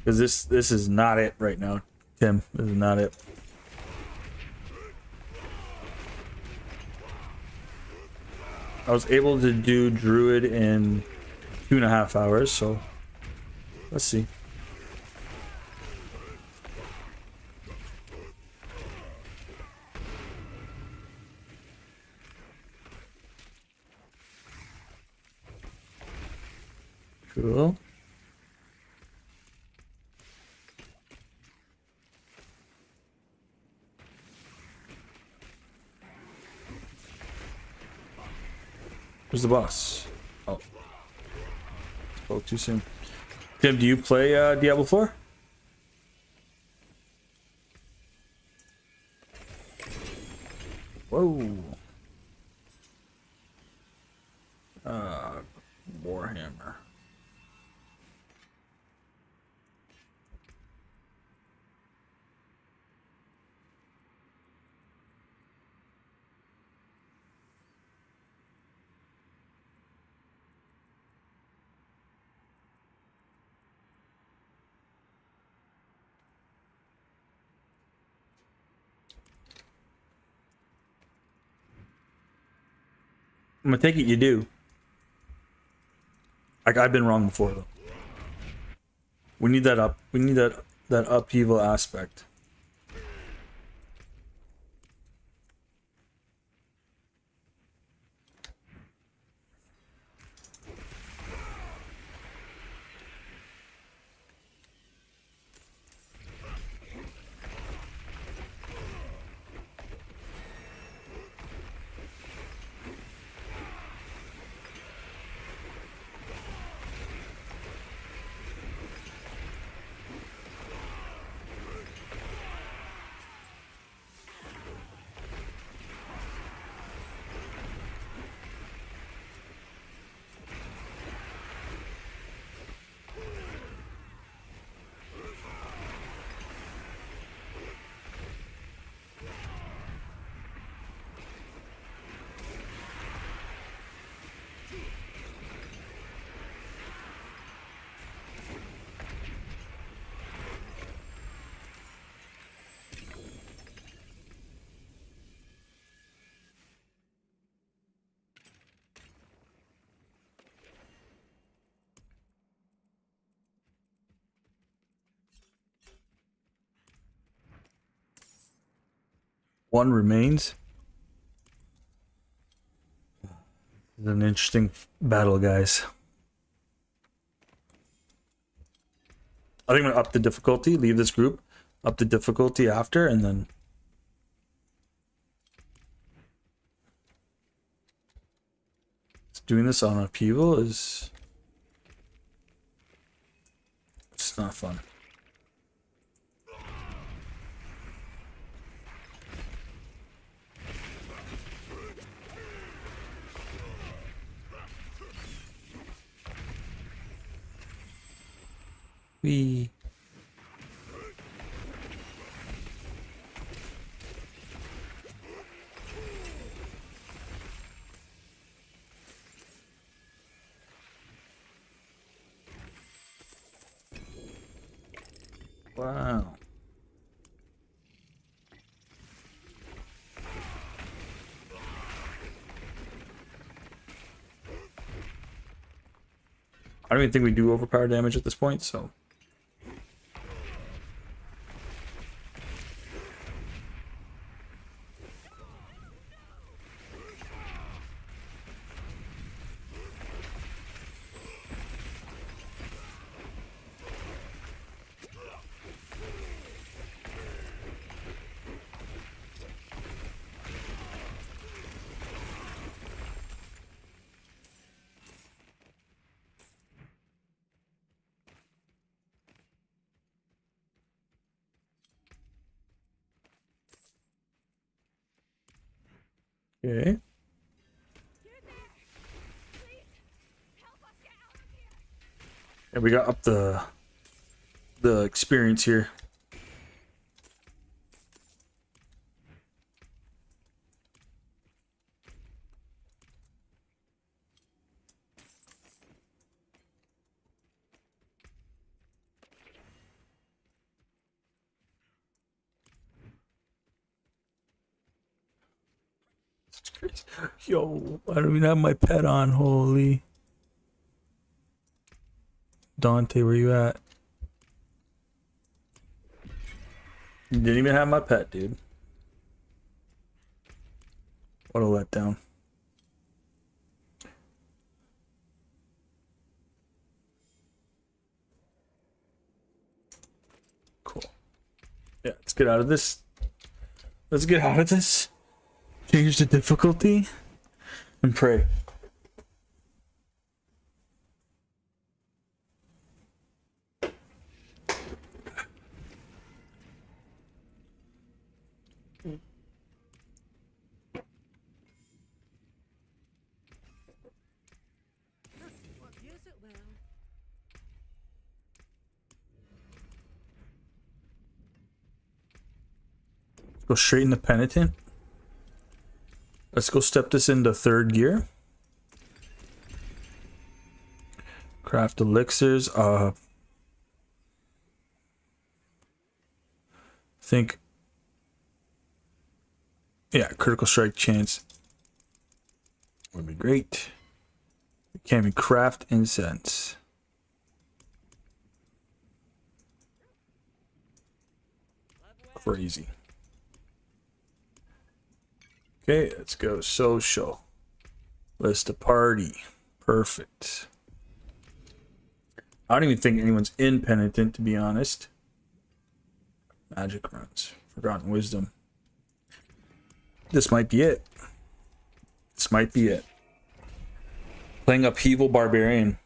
Because this is not it right now, Tim. This is not it. I was able to do Druid in 2.5 hours, so let's see. Cool. Where's the boss? Oh. Spoke too soon. Tim, do you play Diablo 4? Whoa. Warhammer. I'm gonna take it you do. Like, I've been wrong before though. We need that up. We need that upheaval aspect. One remains. It's an interesting battle, guys. I think I'm gonna up the difficulty, leave this group, up the difficulty after, and then doing this on upheaval is it's not fun. We wow. I don't even think we do overpower damage at this point, so. Okay. And we got up the experience here. Yo, I don't even have my pet on. Holy. Dante, where you at? You didn't even have my pet, dude. What a letdown. Cool. Yeah, let's get out of this. Let's get out of this. Change the difficulty and pray. Go straight into Penitent. Let's go step this into third gear. Craft elixirs. Think. Yeah, critical strike chance would be great. Can we craft incense? Crazy. Okay, let's go social. List a party. Perfect. I don't even think anyone's in Penitent, to be honest. Magic runes. Forgotten wisdom. This might be it. This might be it. Playing Upheaval Barbarian.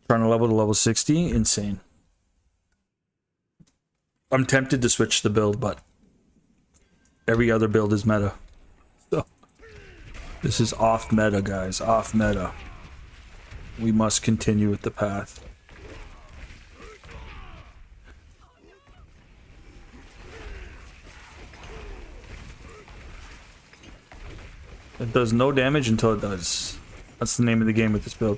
Trying to level to level 60. Insane. I'm tempted to switch the build, but every other build is meta. So this is off meta, guys. Off meta. We must continue with the path. It does no damage until it does. That's the name of the game with this build.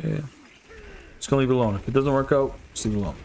Yeah. Just gonna leave it alone. If it doesn't work out, just leave it alone.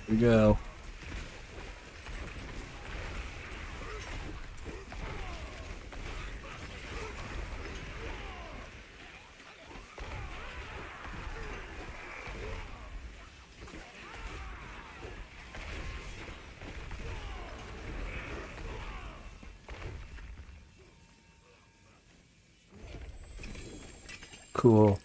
Here we go. Cool.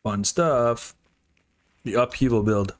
Fun stuff. The upheaval build.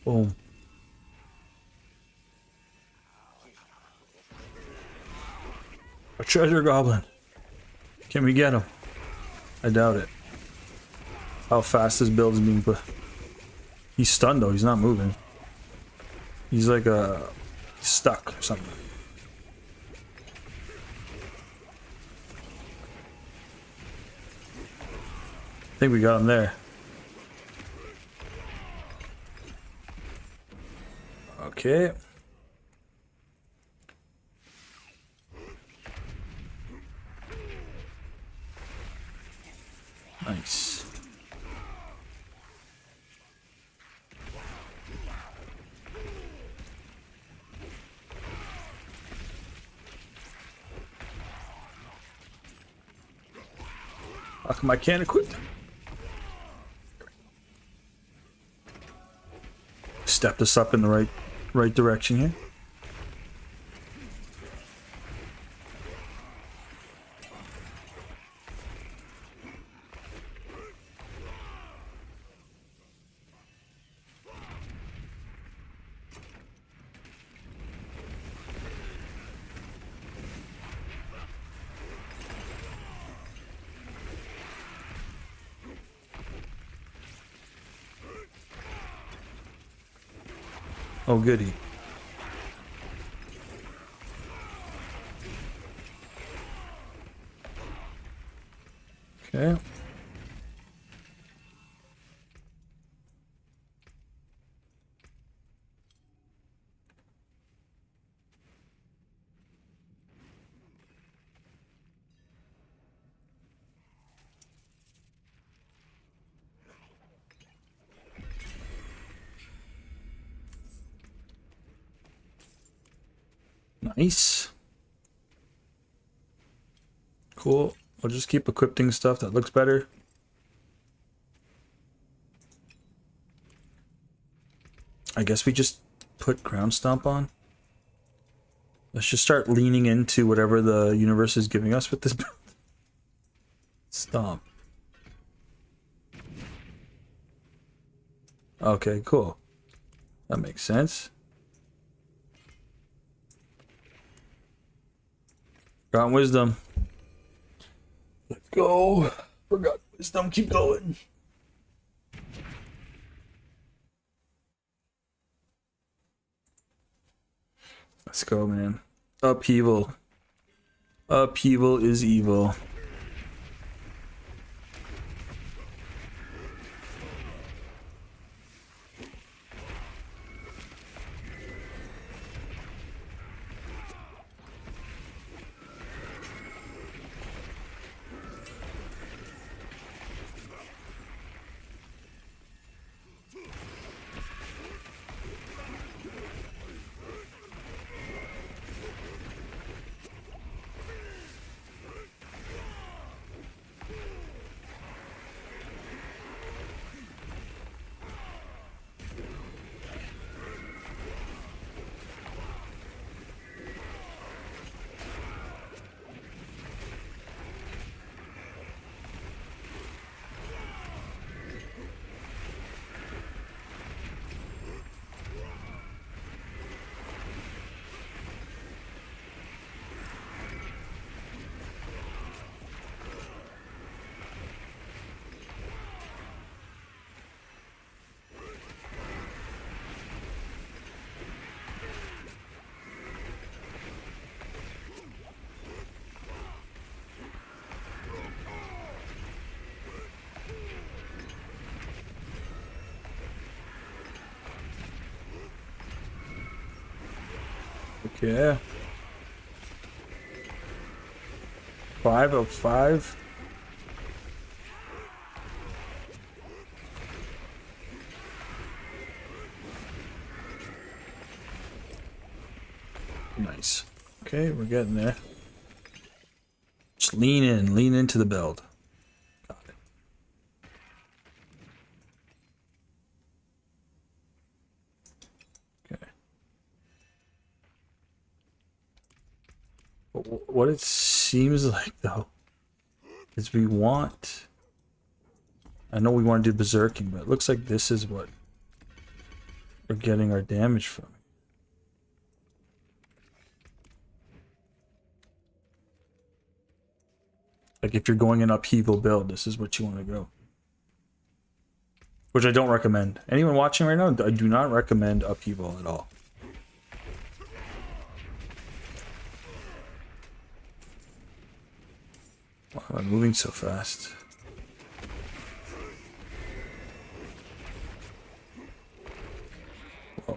Boom. A treasure goblin. Can we get him? I doubt it. How fast this build is being put. He's stunned though, he's not moving. He's like stuck or something. I think we got him there. Okay. Nice. How come I can't equip them? Stepped us up in the right direction here. Oh, goody. Okay. Nice. Cool. I'll just keep equipping stuff that looks better. I guess we just put ground stomp on. Let's just start leaning into whatever the universe is giving us with this build. Stomp. Okay, cool. That makes sense. Forgotten wisdom. Let's go. Forgotten wisdom. Keep going. Let's go, man. Upheaval. Upheaval is evil. Yeah. 5 of 5. Nice. Okay, we're getting there. Just lean into the build. Got it. Okay. But what it seems like, though, is we want... I know we want to do berserking, but it looks like this is what we're getting our damage from. Like if you're going an upheaval build, this is what you want to go. Which I don't recommend. Anyone watching right now, I do not recommend upheaval at all. Why am I moving so fast? Whoa.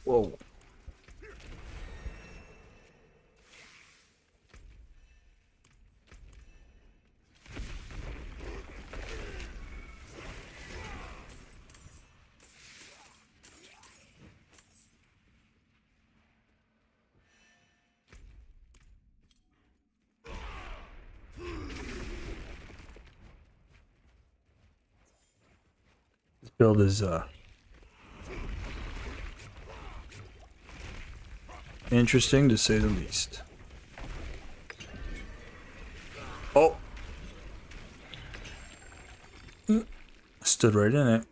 Whoa. This build is interesting to say the least. Oh! Stood right in it.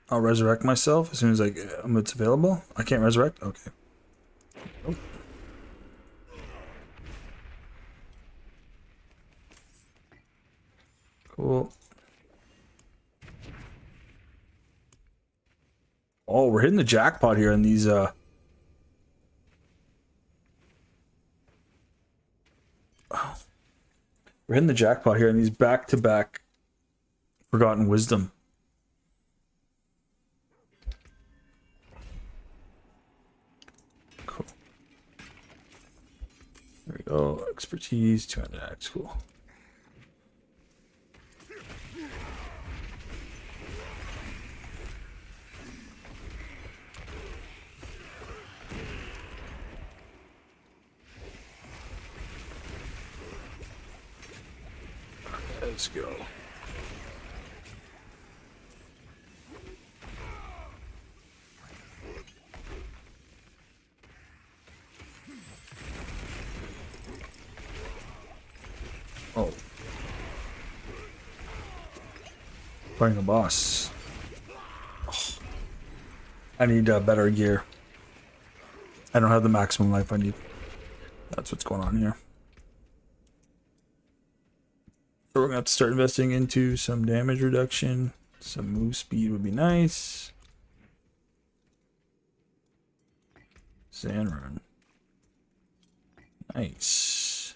I'll resurrect myself as soon as it's available. I can't resurrect? Okay. Oh. Cool. Oh, we're hitting the jackpot here in these we're hitting the jackpot here in these back-to-back Forgotten Wisdom. Cool. There we go. Expertise, 200x. Cool. Let's go. Oh. Fighting a boss. Oh. I need better gear. I don't have the maximum life I need. That's what's going on here. So we're going to have to start investing into some damage reduction. Some move speed would be nice. Zanrun. Nice.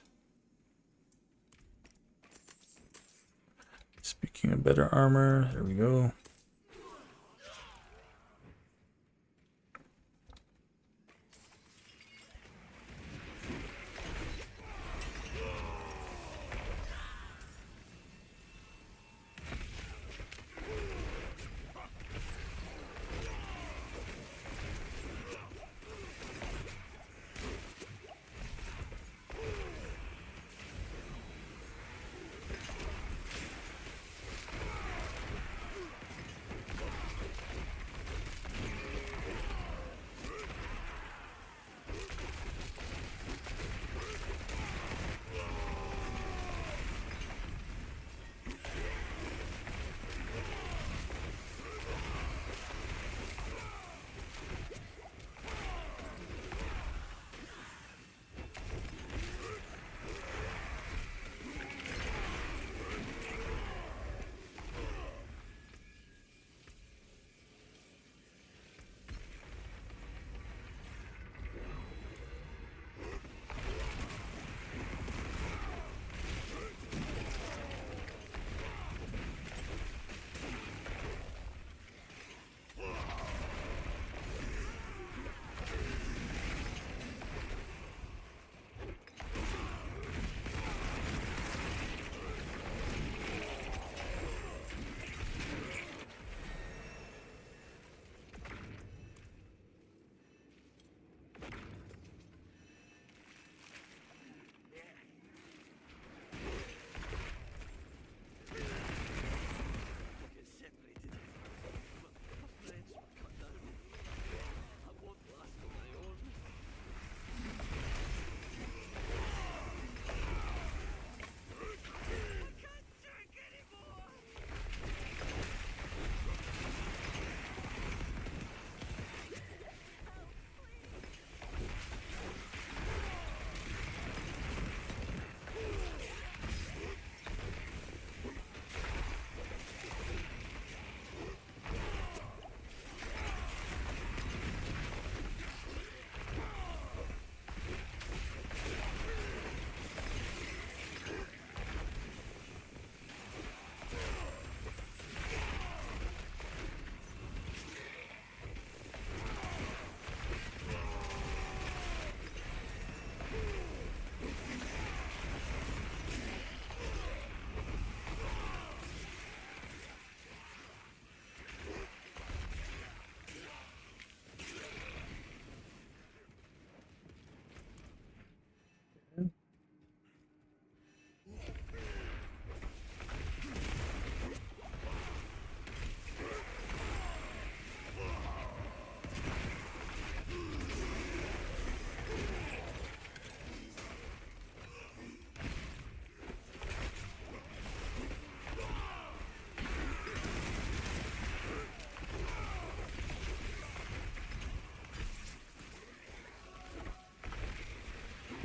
Speaking of better armor, there we go.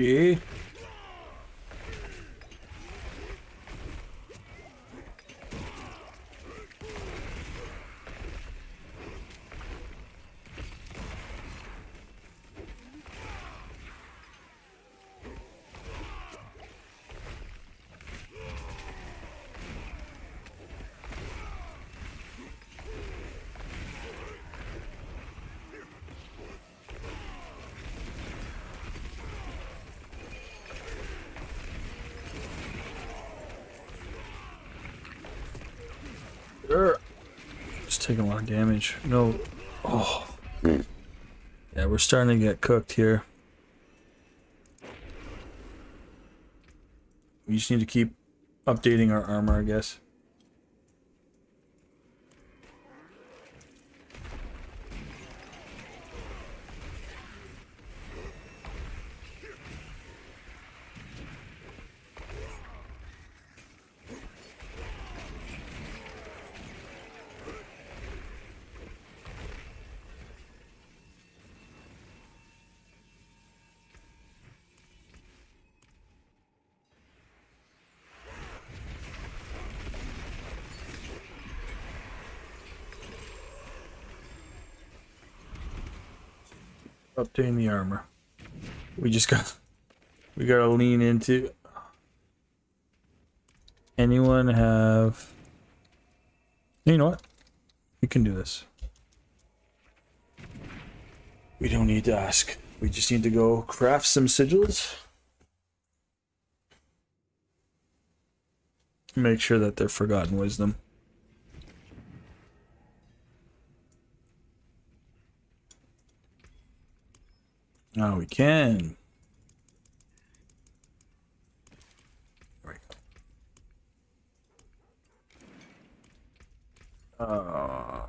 Okay. Just taking a lot of damage. No. Oh. Yeah, we're starting to get cooked here. We just need to keep updating our armor, I guess. Updating the armor. We gotta lean into. Anyone have? You know what? We can do this. We don't need to ask. We just need to go craft some sigils. Make sure that they're forgotten wisdom. Oh, we can. There we go.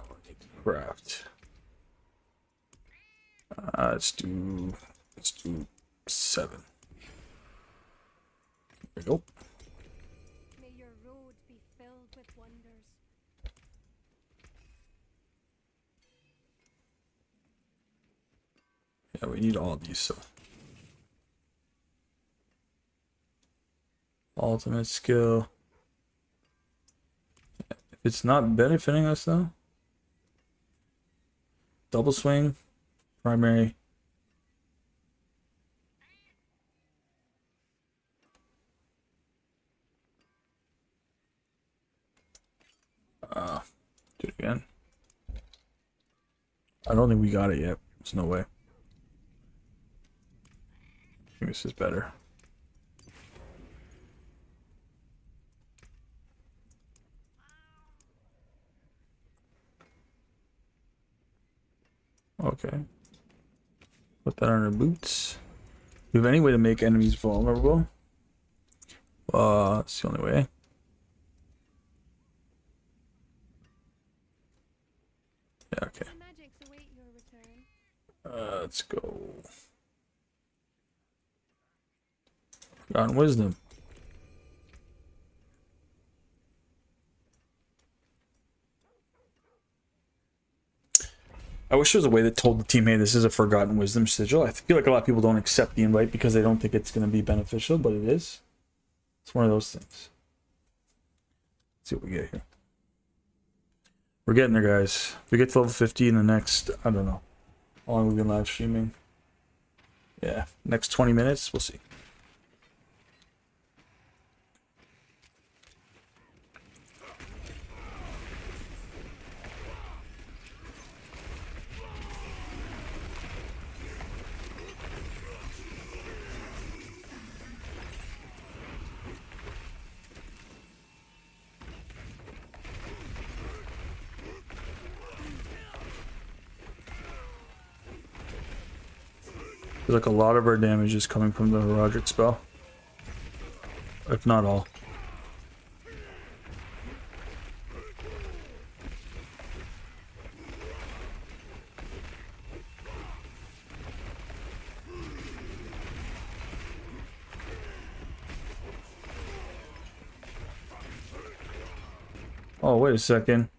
Craft. Let's do 7. There we go. May your road be filled with wonders. Yeah, we need all these, so. Ultimate skill. If it's not benefiting us though. Double swing. Primary. Do it again. I don't think we got it yet. There's no way. I think this is better. Okay. Put that on our boots. Do we have any way to make enemies vulnerable? It's the only way. Yeah, okay. Magics await your return. Let's go. Forgotten wisdom. I wish there was a way that told the team, hey, this is a forgotten wisdom sigil. I feel like a lot of people don't accept the invite because they don't think it's going to be beneficial, but it is. It's one of those things. Let's see what we get here. We're getting there, guys. We get to level 50 in the next, I don't know how long we've been live streaming. Yeah, next 20 minutes, we'll see. Like a lot of our damage is coming from the Roderick spell, if not all. Oh, wait a second.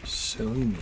Silly me.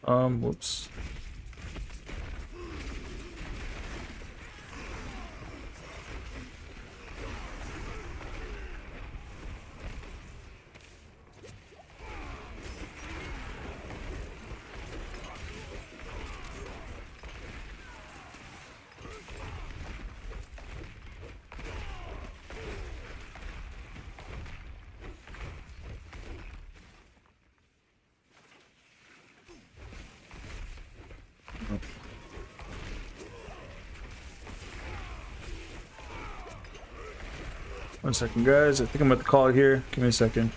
Whoops. One second, guys. I think I'm about to call it here. Give me a second.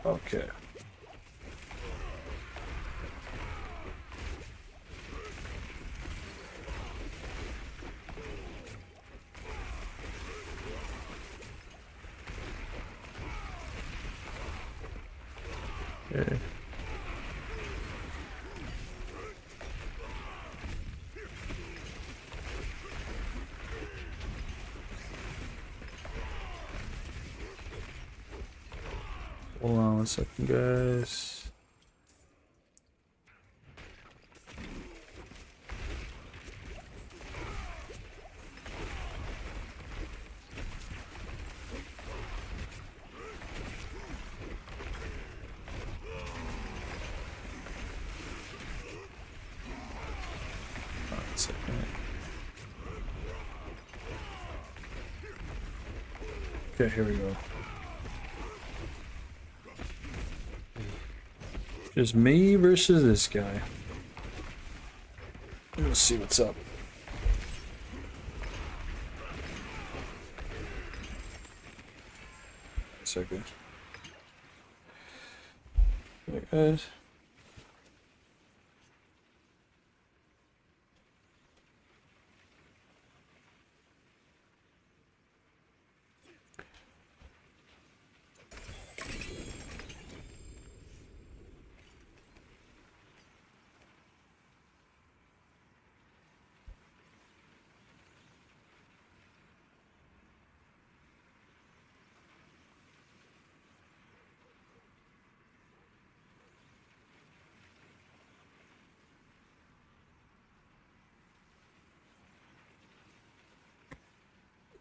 Okay. Okay. Hold on one second, guys. One second. Okay, here we go. Just me versus this guy. Let's see what's up. Second. Okay, guys.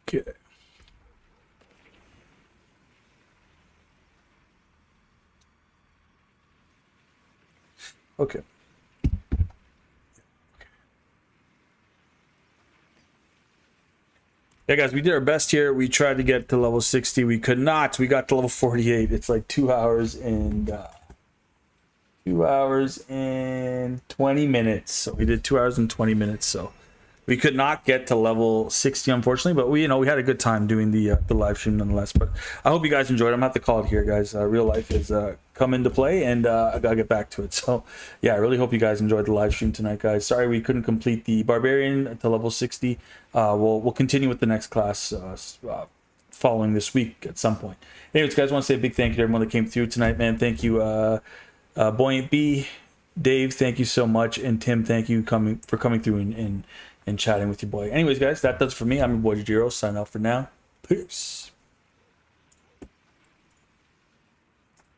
Okay. Okay. Yeah, guys, we did our best here. We tried to get to level 60. We could not. We got to level 48. It's like 2 hours and 2 hours and 20 minutes. So we did 2 hours and 20 minutes. So we could not get to level 60, unfortunately, but we had a good time doing the live stream nonetheless. But I hope you guys enjoyed. I'm gonna have to call it here, guys. Real life has come into play, and I gotta get back to it. So yeah, I really hope you guys enjoyed the live stream tonight, guys. Sorry we couldn't complete the Barbarian to level 60. We'll continue with the next class following this week at some point. Anyways, guys, I want to say a big thank you to everyone that came through tonight, man. Thank you, Buoyant B, Dave. Thank you so much, and Tim. Thank you for coming through and chatting with your boy. Anyways, guys, that does it for me. I'm your boy Jiro. Sign off for now. Peace.